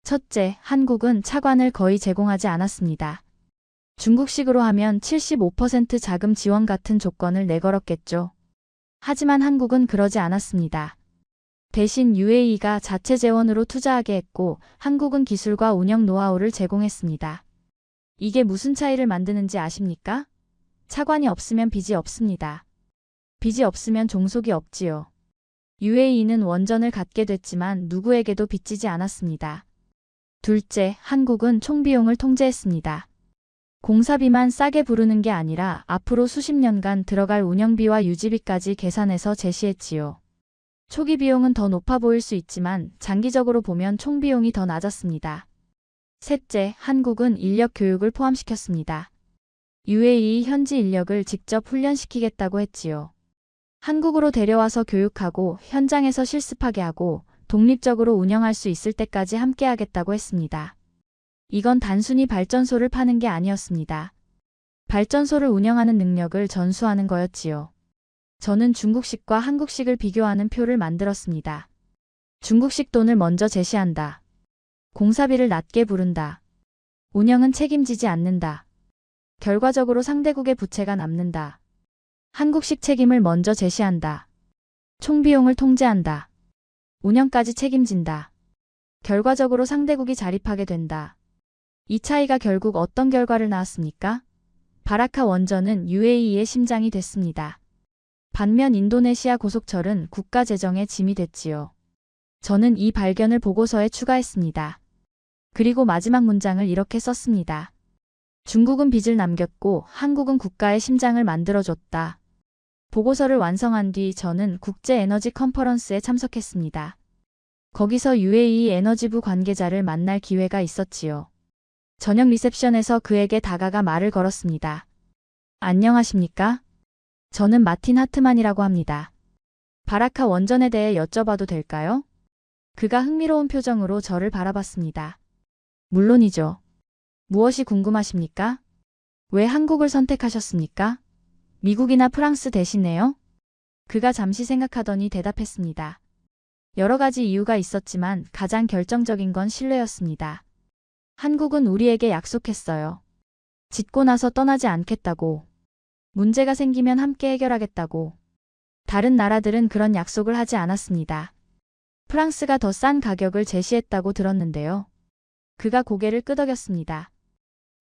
첫째, 한국은 차관을 거의 제공하지 않았습니다. 중국식으로 하면 75% 자금 지원 같은 조건을 내걸었겠죠. 하지만 한국은 그러지 않았습니다. 대신 UAE가 자체 재원으로 투자하게 했고 한국은 기술과 운영 노하우를 제공했습니다. 이게 무슨 차이를 만드는지 아십니까? 차관이 없으면 빚이 없습니다. 빚이 없으면 종속이 없지요. UAE는 원전을 갖게 됐지만 누구에게도 빚지지 않았습니다. 둘째, 한국은 총비용을 통제했습니다. 공사비만 싸게 부르는 게 아니라 앞으로 수십 년간 들어갈 운영비와 유지비까지 계산해서 제시했지요. 초기 비용은 더 높아 보일 수 있지만 장기적으로 보면 총비용이 더 낮았습니다. 셋째, 한국은 인력 교육을 포함시켰습니다. UAE 현지 인력을 직접 훈련시키겠다고 했지요. 한국으로 데려와서 교육하고 현장에서 실습하게 하고 독립적으로 운영할 수 있을 때까지 함께하겠다고 했습니다. 이건 단순히 발전소를 파는 게 아니었습니다. 발전소를 운영하는 능력을 전수하는 거였지요. 저는 중국식과 한국식을 비교하는 표를 만들었습니다. 중국식 돈을 먼저 제시한다. 공사비를 낮게 부른다. 운영은 책임지지 않는다. 결과적으로 상대국의 부채가 남는다. 한국식 책임을 먼저 제시한다. 총비용을 통제한다. 운영까지 책임진다. 결과적으로 상대국이 자립하게 된다. 이 차이가 결국 어떤 결과를 낳았습니까? 바라카 원전은 UAE의 심장이 됐습니다. 반면 인도네시아 고속철은 국가 재정의 짐이 됐지요. 저는 이 발견을 보고서에 추가했습니다. 그리고 마지막 문장을 이렇게 썼습니다. 중국은 빚을 남겼고 한국은 국가의 심장을 만들어줬다. 보고서를 완성한 뒤 저는 국제에너지 컨퍼런스에 참석했습니다. 거기서 UAE 에너지부 관계자를 만날 기회가 있었지요. 저녁 리셉션에서 그에게 다가가 말을 걸었습니다. 안녕하십니까? 저는 마틴 하트만이라고 합니다. 바라카 원전에 대해 여쭤봐도 될까요? 그가 흥미로운 표정으로 저를 바라봤습니다. 물론이죠. 무엇이 궁금하십니까? 왜 한국을 선택하셨습니까? 미국이나 프랑스 대신에요? 그가 잠시 생각하더니 대답했습니다. 여러 가지 이유가 있었지만 가장 결정적인 건 신뢰였습니다. 한국은 우리에게 약속했어요. 짓고 나서 떠나지 않겠다고. 문제가 생기면 함께 해결하겠다고. 다른 나라들은 그런 약속을 하지 않았습니다. 프랑스가 더 싼 가격을 제시했다고 들었는데요. 그가 고개를 끄덕였습니다.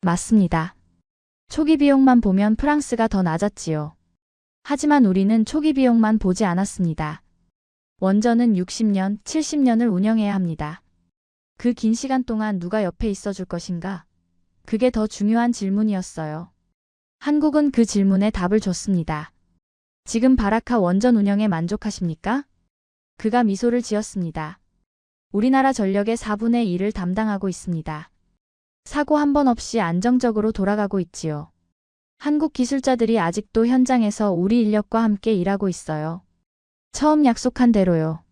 맞습니다. 초기 비용만 보면 프랑스가 더 낮았지요. 하지만 우리는 초기 비용만 보지 않았습니다. 원전은 60년, 70년을 운영해야 합니다. 그 긴 시간 동안 누가 옆에 있어줄 것인가? 그게 더 중요한 질문이었어요. 한국은 그 질문에 답을 줬습니다. 지금 바라카 원전 운영에 만족하십니까? 그가 미소를 지었습니다. 우리나라 전력의 4분의 1을 담당하고 있습니다. 사고 한 번 없이 안정적으로 돌아가고 있지요. 한국 기술자들이 아직도 현장에서 우리 인력과 함께 일하고 있어요. 처음 약속한 대로요.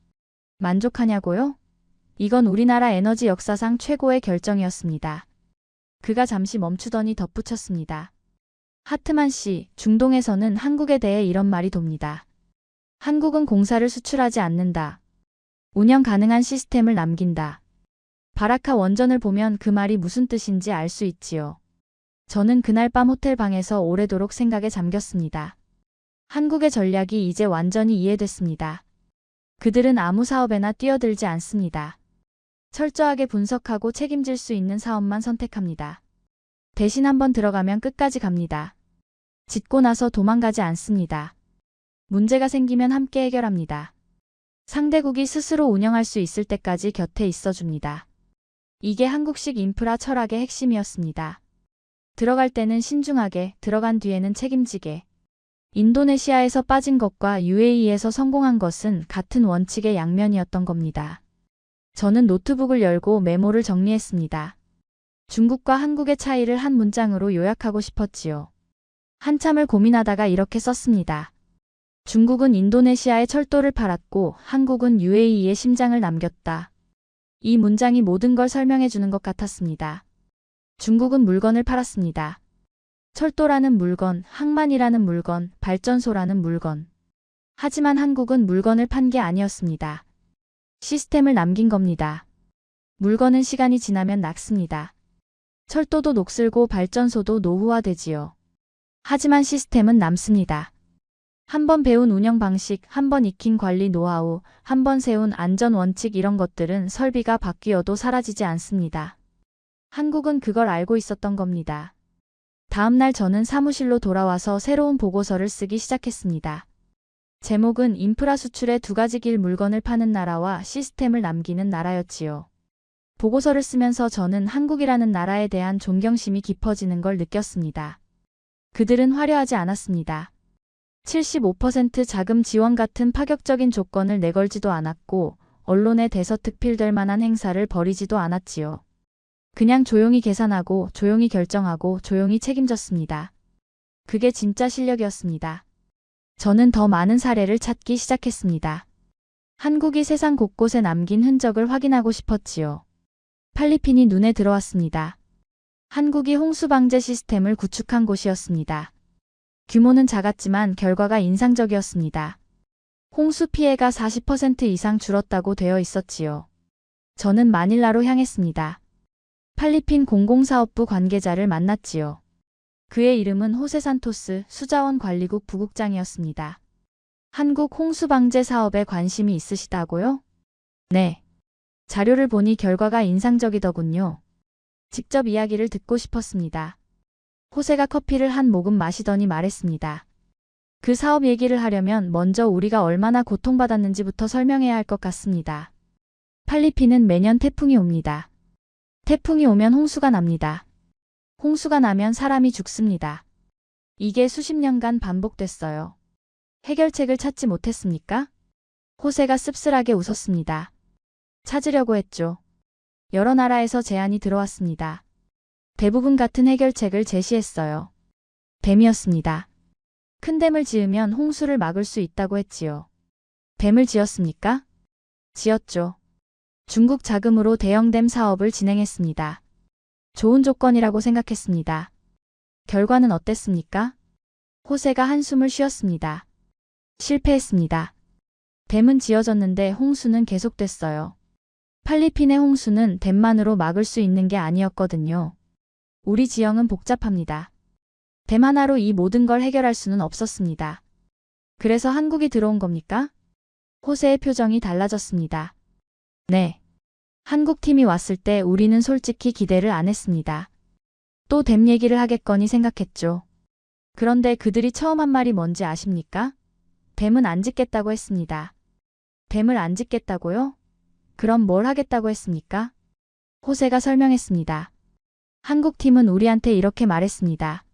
만족하냐고요? 이건 우리나라 에너지 역사상 최고의 결정이었습니다. 그가 잠시 멈추더니 덧붙였습니다. 하트만 씨, 중동에서는 한국에 대해 이런 말이 돕니다. 한국은 공사를 수출하지 않는다. 운영 가능한 시스템을 남긴다. 바라카 원전을 보면 그 말이 무슨 뜻인지 알 수 있지요. 저는 그날 밤 호텔 방에서 오래도록 생각에 잠겼습니다. 한국의 전략이 이제 완전히 이해됐습니다. 그들은 아무 사업에나 뛰어들지 않습니다. 철저하게 분석하고 책임질 수 있는 사업만 선택합니다. 대신 한번 들어가면 끝까지 갑니다. 짓고 나서 도망가지 않습니다. 문제가 생기면 함께 해결합니다. 상대국이 스스로 운영할 수 있을 때까지 곁에 있어줍니다. 이게 한국식 인프라 철학의 핵심이었습니다. 들어갈 때는 신중하게, 들어간 뒤에는 책임지게. 인도네시아에서 빠진 것과 UAE에서 성공한 것은 같은 원칙의 양면이었던 겁니다. 저는 노트북을 열고 메모를 정리했습니다. 중국과 한국의 차이를 한 문장으로 요약하고 싶었지요. 한참을 고민하다가 이렇게 썼습니다. 중국은 인도네시아에 철도를 팔았고 한국은 UAE에 심장을 남겼다. 이 문장이 모든 걸 설명해 주는 것 같았습니다. 중국은 물건을 팔았습니다. 철도라는 물건, 항만이라는 물건, 발전소라는 물건. 하지만 한국은 물건을 판 게 아니었습니다. 시스템을 남긴 겁니다. 물건은 시간이 지나면 낡습니다. 철도도 녹슬고 발전소도 노후화되지요. 하지만 시스템은 남습니다. 한 번 배운 운영 방식, 한 번 익힌 관리 노하우, 한 번 세운 안전 원칙 이런 것들은 설비가 바뀌어도 사라지지 않습니다. 한국은 그걸 알고 있었던 겁니다. 다음 날 저는 사무실로 돌아와서 새로운 보고서를 쓰기 시작했습니다. 제목은 인프라 수출의 두 가지 길 물건을 파는 나라와 시스템을 남기는 나라였지요. 보고서를 쓰면서 저는 한국이라는 나라에 대한 존경심이 깊어지는 걸 느꼈습니다. 그들은 화려하지 않았습니다. 75% 자금 지원 같은 파격적인 조건을 내걸지도 않았고 언론에 대서특필될 만한 행사를 벌이지도 않았지요. 그냥 조용히 계산하고 조용히 결정하고 조용히 책임졌습니다. 그게 진짜 실력이었습니다. 저는 더 많은 사례를 찾기 시작했습니다. 한국이 세상 곳곳에 남긴 흔적을 확인하고 싶었지요. 필리핀이 눈에 들어왔습니다. 한국이 홍수 방제 시스템을 구축한 곳이었습니다. 규모는 작았지만 결과가 인상적이었습니다. 홍수 피해가 40% 이상 줄었다고 되어 있었지요. 저는 마닐라로 향했습니다. 필리핀 공공사업부 관계자를 만났지요. 그의 이름은 호세 산토스 수자원관리국 부국장이었습니다. 한국 홍수방제 사업에 관심이 있으시다고요? 네. 자료를 보니 결과가 인상적이더군요. 직접 이야기를 듣고 싶었습니다. 호세가 커피를 한 모금 마시더니 말했습니다. 그 사업 얘기를 하려면 먼저 우리가 얼마나 고통받았는지부터 설명해야 할 것 같습니다. 필리핀은 매년 태풍이 옵니다. 태풍이 오면 홍수가 납니다. 홍수가 나면 사람이 죽습니다. 이게 수십 년간 반복됐어요. 해결책을 찾지 못했습니까? 호세가 씁쓸하게 웃었습니다. 찾으려고 했죠. 여러 나라에서 제안이 들어왔습니다. 대부분 같은 해결책을 제시했어요. 댐이었습니다. 큰 댐을 지으면 홍수를 막을 수 있다고 했지요. 댐을 지었습니까? 지었죠. 중국 자금으로 대형 댐 사업을 진행했습니다. 좋은 조건이라고 생각했습니다. 결과는 어땠습니까? 호세가 한숨을 쉬었습니다. 실패했습니다. 댐은 지어졌는데 홍수는 계속됐어요. 필리핀의 홍수는 댐만으로 막을 수 있는 게 아니었거든요. 우리 지형은 복잡합니다. 댐 하나로 이 모든 걸 해결할 수는 없었습니다. 그래서 한국이 들어온 겁니까? 호세의 표정이 달라졌습니다. 네. 한국 팀이 왔을 때 우리는 솔직히 기대를 안 했습니다. 또 댐 얘기를 하겠거니 생각했죠. 그런데 그들이 처음 한 말이 뭔지 아십니까? 댐은 안 짓겠다고 했습니다. 댐을 안 짓겠다고요? 그럼 뭘 하겠다고 했습니까? 호세가 설명했습니다. 한국팀은 우리한테 이렇게 말했습니다.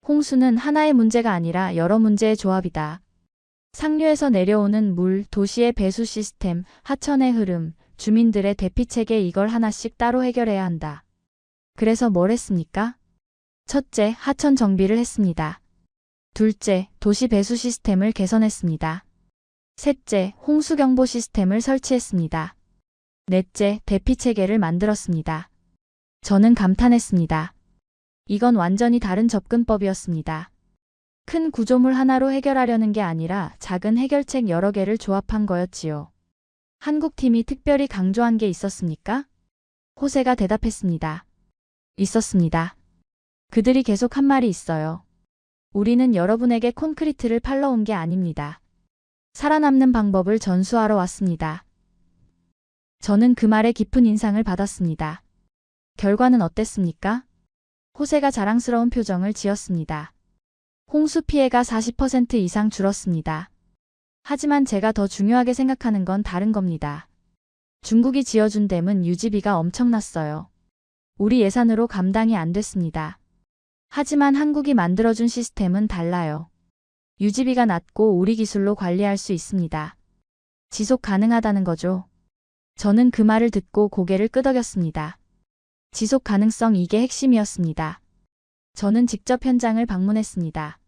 홍수는 하나의 문제가 아니라 여러 문제의 조합이다. 상류에서 내려오는 물, 도시의 배수 시스템, 하천의 흐름, 주민들의 대피체계 이걸 하나씩 따로 해결해야 한다. 그래서 뭘 했습니까? 첫째, 하천 정비를 했습니다. 둘째, 도시 배수 시스템을 개선했습니다. 셋째, 홍수경보 시스템을 설치했습니다. 넷째, 대피체계를 만들었습니다. 저는 감탄했습니다. 이건 완전히 다른 접근법이었습니다. 큰 구조물 하나로 해결하려는 게 아니라 작은 해결책 여러 개를 조합한 거였지요. 한국팀이 특별히 강조한 게 있었습니까? 호세가 대답했습니다. 있었습니다. 그들이 계속 한 말이 있어요. 우리는 여러분에게 콘크리트를 팔러 온 게 아닙니다. 살아남는 방법을 전수하러 왔습니다. 저는 그 말에 깊은 인상을 받았습니다. 결과는 어땠습니까? 호세가 자랑스러운 표정을 지었습니다. 홍수 피해가 40% 이상 줄었습니다. 하지만 제가 더 중요하게 생각하는 건 다른 겁니다. 중국이 지어준 댐은 유지비가 엄청났어요. 우리 예산으로 감당이 안 됐습니다. 하지만 한국이 만들어준 시스템은 달라요. 유지비가 낮고 우리 기술로 관리할 수 있습니다. 지속 가능하다는 거죠. 저는 그 말을 듣고 고개를 끄덕였습니다. 지속 가능성 이게 핵심이었습니다. 저는 직접 현장을 방문했습니다.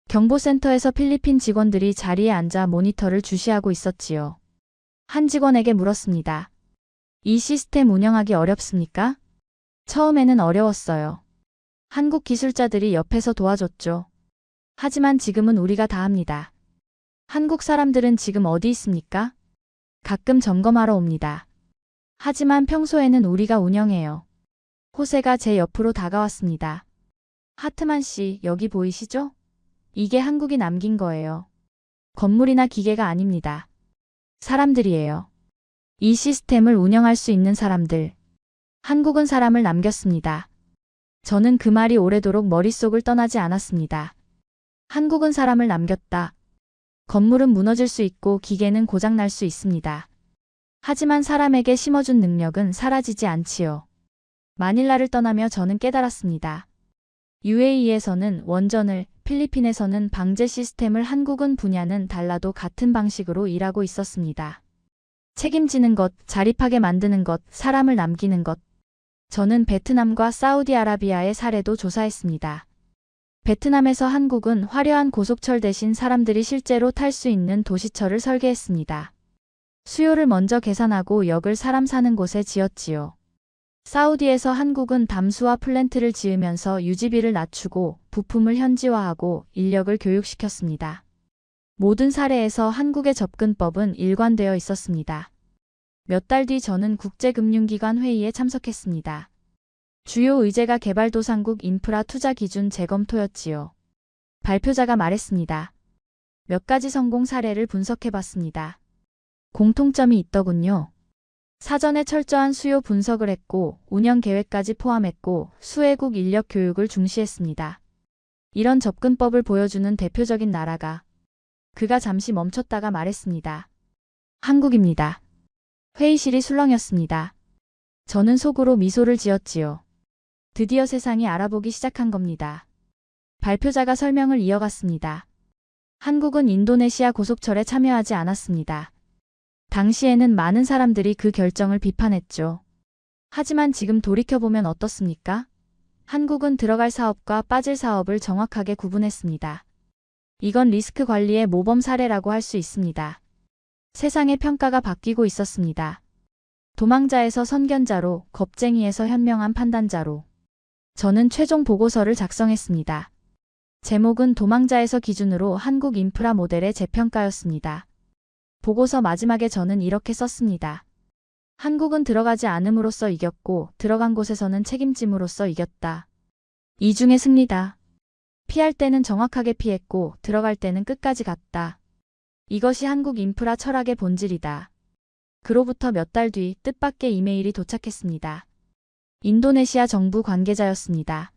경보센터에서 필리핀 직원들이 자리에 앉아 모니터를 주시하고 있었지요. 한 직원에게 물었습니다. 이 시스템 운영하기 어렵습니까? 처음에는 어려웠어요. 한국 기술자들이 옆에서 도와줬죠. 하지만 지금은 우리가 다 합니다. 한국 사람들은 지금 어디 있습니까? 가끔 점검하러 옵니다. 하지만 평소에는 우리가 운영해요. 호세가 제 옆으로 다가왔습니다. 하트만 씨, 여기 보이시죠? 이게 한국이 남긴 거예요. 건물이나 기계가 아닙니다. 사람들이에요. 이 시스템을 운영할 수 있는 사람들. 한국은 사람을 남겼습니다. 저는 그 말이 오래도록 머릿속을 떠나지 않았습니다. 한국은 사람을 남겼다. 건물은 무너질 수 있고 기계는 고장날 수 있습니다. 하지만 사람에게 심어준 능력은 사라지지 않지요. 마닐라를 떠나며 저는 깨달았습니다. UAE에서는 원전을, 필리핀에서는 방제 시스템을 한국은 분야는 달라도 같은 방식으로 일하고 있었습니다. 책임지는 것, 자립하게 만드는 것, 사람을 남기는 것. 저는 베트남과 사우디아라비아의 사례도 조사했습니다. 베트남에서 한국은 화려한 고속철 대신 사람들이 실제로 탈 수 있는 도시철을 설계했습니다. 수요를 먼저 계산하고 역을 사람 사는 곳에 지었지요. 사우디에서 한국은 담수화 플랜트를 지으면서 유지비를 낮추고 부품을 현지화하고 인력을 교육시켰습니다. 모든 사례에서 한국의 접근법은 일관되어 있었습니다. 몇 달 뒤 저는 국제금융기관 회의에 참석했습니다. 주요 의제가 개발도상국 인프라 투자 기준 재검토였지요. 발표자가 말했습니다. 몇 가지 성공 사례를 분석해봤습니다. 공통점이 있더군요. 사전에 철저한 수요 분석을 했고 운영 계획까지 포함했고 수혜국 인력 교육을 중시했습니다. 이런 접근법을 보여주는 대표적인 나라가 그가 잠시 멈췄다가 말했습니다. 한국입니다. 회의실이 술렁였습니다. 저는 속으로 미소를 지었지요. 드디어 세상이 알아보기 시작한 겁니다. 발표자가 설명을 이어갔습니다. 한국은 인도네시아 고속철에 참여하지 않았습니다. 당시에는 많은 사람들이 그 결정을 비판했죠. 하지만 지금 돌이켜보면 어떻습니까? 한국은 들어갈 사업과 빠질 사업을 정확하게 구분했습니다. 이건 리스크 관리의 모범 사례라고 할 수 있습니다. 세상의 평가가 바뀌고 있었습니다. 도망자에서 선견자로, 겁쟁이에서 현명한 판단자로. 저는 최종 보고서를 작성했습니다. 제목은 도망자에서 기준으로 한국 인프라 모델의 재평가였습니다. 보고서 마지막에 저는 이렇게 썼습니다. 한국은 들어가지 않음으로써 이겼고 들어간 곳에서는 책임짐으로써 이겼다. 이중의 승리다. 피할 때는 정확하게 피했고 들어갈 때는 끝까지 갔다. 이것이 한국 인프라 철학의 본질이다. 그로부터 몇 달 뒤 뜻밖의 이메일이 도착했습니다. 인도네시아 정부 관계자였습니다.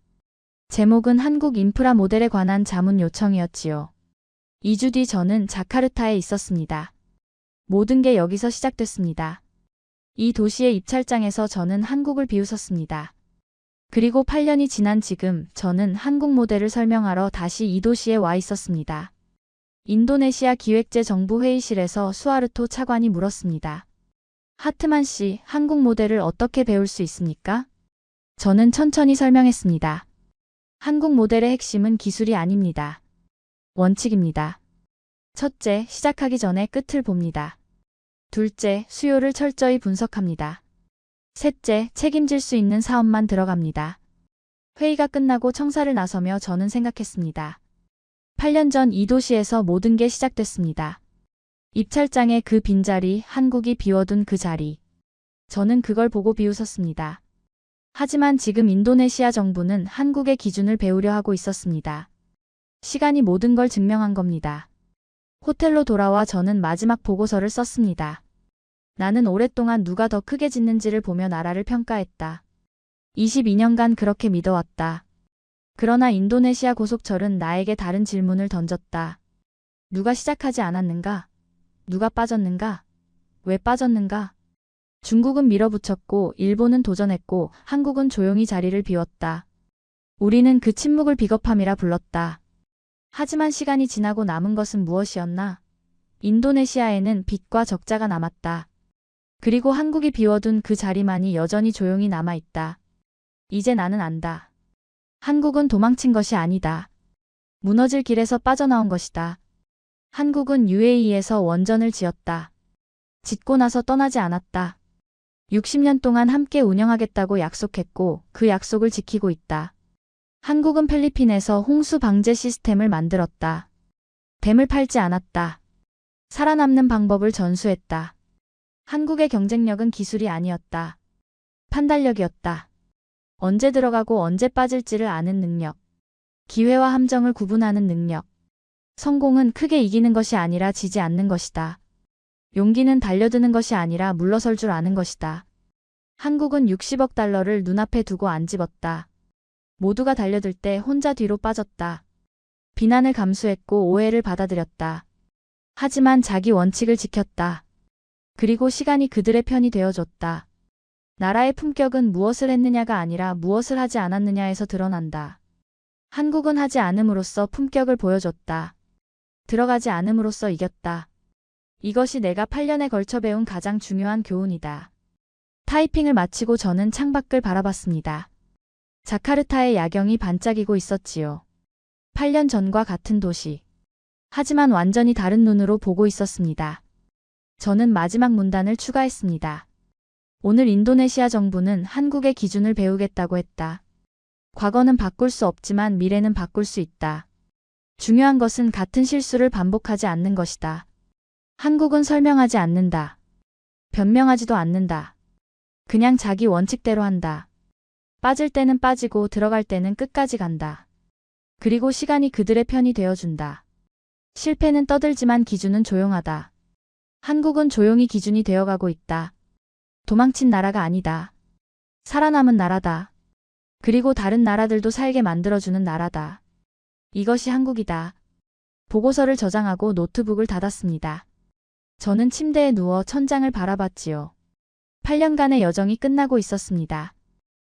제목은 한국 인프라 모델에 관한 자문 요청이었지요. 2주 뒤 저는 자카르타에 있었습니다. 모든 게 여기서 시작됐습니다. 이 도시의 입찰장에서 저는 한국을 비웃었습니다. 그리고 8년이 지난 지금 저는 한국 모델을 설명하러 다시 이 도시에 와 있었습니다. 인도네시아 기획재 정부 회의실에서 수아르토 차관이 물었습니다. 하트만 씨, 한국 모델을 어떻게 배울 수 있습니까? 저는 천천히 설명했습니다. 한국 모델의 핵심은 기술이 아닙니다. 원칙입니다. 첫째, 시작하기 전에 끝을 봅니다. 둘째, 수요를 철저히 분석합니다. 셋째, 책임질 수 있는 사업만 들어갑니다. 회의가 끝나고 청사를 나서며 저는 생각했습니다. 8년 전 이 도시에서 모든 게 시작됐습니다. 입찰장의 그 빈자리, 한국이 비워둔 그 자리. 저는 그걸 보고 비웃었습니다. 하지만 지금 인도네시아 정부는 한국의 기준을 배우려 하고 있었습니다. 시간이 모든 걸 증명한 겁니다. 호텔로 돌아와 저는 마지막 보고서를 썼습니다. 나는 오랫동안 누가 더 크게 짓는지를 보며 나라를 평가했다. 22년간 그렇게 믿어왔다. 그러나 인도네시아 고속철은 나에게 다른 질문을 던졌다. 누가 시작하지 않았는가? 누가 빠졌는가? 왜 빠졌는가? 중국은 밀어붙였고 일본은 도전했고 한국은 조용히 자리를 비웠다. 우리는 그 침묵을 비겁함이라 불렀다. 하지만 시간이 지나고 남은 것은 무엇이었나? 인도네시아에는 빚과 적자가 남았다. 그리고 한국이 비워둔 그 자리만이 여전히 조용히 남아있다. 이제 나는 안다. 한국은 도망친 것이 아니다. 무너질 길에서 빠져나온 것이다. 한국은 UAE에서 원전을 지었다. 짓고 나서 떠나지 않았다. 60년 동안 함께 운영하겠다고 약속했고 그 약속을 지키고 있다. 한국은 필리핀에서 홍수 방제 시스템을 만들었다. 댐을 팔지 않았다. 살아남는 방법을 전수했다. 한국의 경쟁력은 기술이 아니었다. 판단력이었다. 언제 들어가고 언제 빠질지를 아는 능력. 기회와 함정을 구분하는 능력. 성공은 크게 이기는 것이 아니라 지지 않는 것이다. 용기는 달려드는 것이 아니라 물러설 줄 아는 것이다. 한국은 60억 달러를 눈앞에 두고 안 집었다. 모두가 달려들 때 혼자 뒤로 빠졌다. 비난을 감수했고 오해를 받아들였다. 하지만 자기 원칙을 지켰다. 그리고 시간이 그들의 편이 되어줬다. 나라의 품격은 무엇을 했느냐가 아니라 무엇을 하지 않았느냐에서 드러난다. 한국은 하지 않음으로써 품격을 보여줬다. 들어가지 않음으로써 이겼다. 이것이 내가 8년에 걸쳐 배운 가장 중요한 교훈이다. 타이핑을 마치고 저는 창밖을 바라봤습니다. 자카르타의 야경이 반짝이고 있었지요. 8년 전과 같은 도시. 하지만 완전히 다른 눈으로 보고 있었습니다. 저는 마지막 문단을 추가했습니다. 오늘 인도네시아 정부는 한국의 기준을 배우겠다고 했다. 과거는 바꿀 수 없지만 미래는 바꿀 수 있다. 중요한 것은 같은 실수를 반복하지 않는 것이다. 한국은 설명하지 않는다. 변명하지도 않는다. 그냥 자기 원칙대로 한다. 빠질 때는 빠지고 들어갈 때는 끝까지 간다. 그리고 시간이 그들의 편이 되어준다. 실패는 떠들지만 기준은 조용하다. 한국은 조용히 기준이 되어가고 있다. 도망친 나라가 아니다. 살아남은 나라다. 그리고 다른 나라들도 살게 만들어주는 나라다. 이것이 한국이다. 보고서를 저장하고 노트북을 닫았습니다. 저는 침대에 누워 천장을 바라봤지요. 8년간의 여정이 끝나고 있었습니다.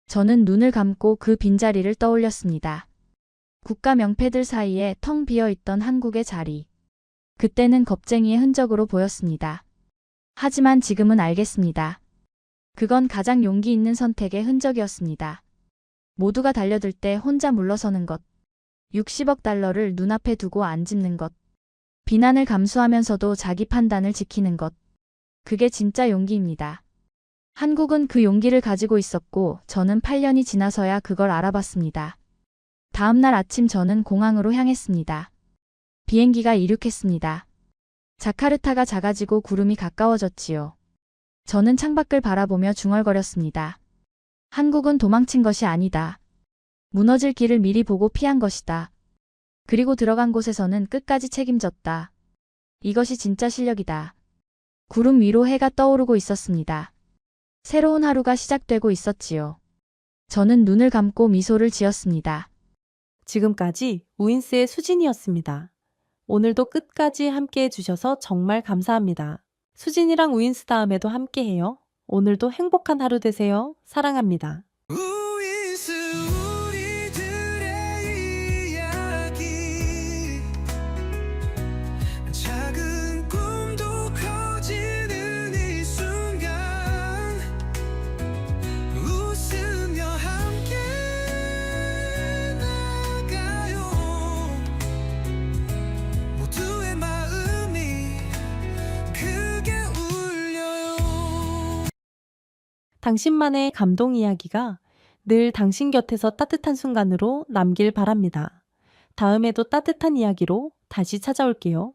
저는 눈을 감고 그 빈자리를 떠올렸습니다. 국가 명패들 사이에 텅 비어있던 한국의 자리. 그때는 겁쟁이의 흔적으로 보였습니다. 하지만 지금은 알겠습니다. 그건 가장 용기 있는 선택의 흔적이었습니다. 모두가 달려들 때 혼자 물러서는 것. 60억 달러를 눈앞에 두고 안 짚는 것. 비난을 감수하면서도 자기 판단을 지키는 것. 그게 진짜 용기입니다. 한국은 그 용기를 가지고 있었고 저는 8년이 지나서야 그걸 알아봤습니다. 다음 날 아침 저는 공항으로 향했습니다. 비행기가 이륙했습니다. 자카르타가 작아지고 구름이 가까워졌지요. 저는 창밖을 바라보며 중얼거렸습니다. 한국은 도망친 것이 아니다. 무너질 길을 미리 보고 피한 것이다. 그리고 들어간 곳에서는 끝까지 책임졌다. 이것이 진짜 실력이다. 구름 위로 해가 떠오르고 있었습니다. 새로운 하루가 시작되고 있었지요. 저는 눈을 감고 미소를 지었습니다. 지금까지 우인스의 수진이었습니다. 오늘도 끝까지 함께 해주셔서 정말 감사합니다. 수진이랑 우인스 다음에도 함께 해요. 오늘도 행복한 하루 되세요. 사랑합니다. 우이스 우리들의 이야기 작은 꿈도 커지는 이 순간 웃으며 함께 나가요 모두의 마음이 크게 울려요. 당신만의 감동 이야기가 늘 당신 곁에서 따뜻한 순간으로 남길 바랍니다. 다음에도 따뜻한 이야기로 다시 찾아올게요.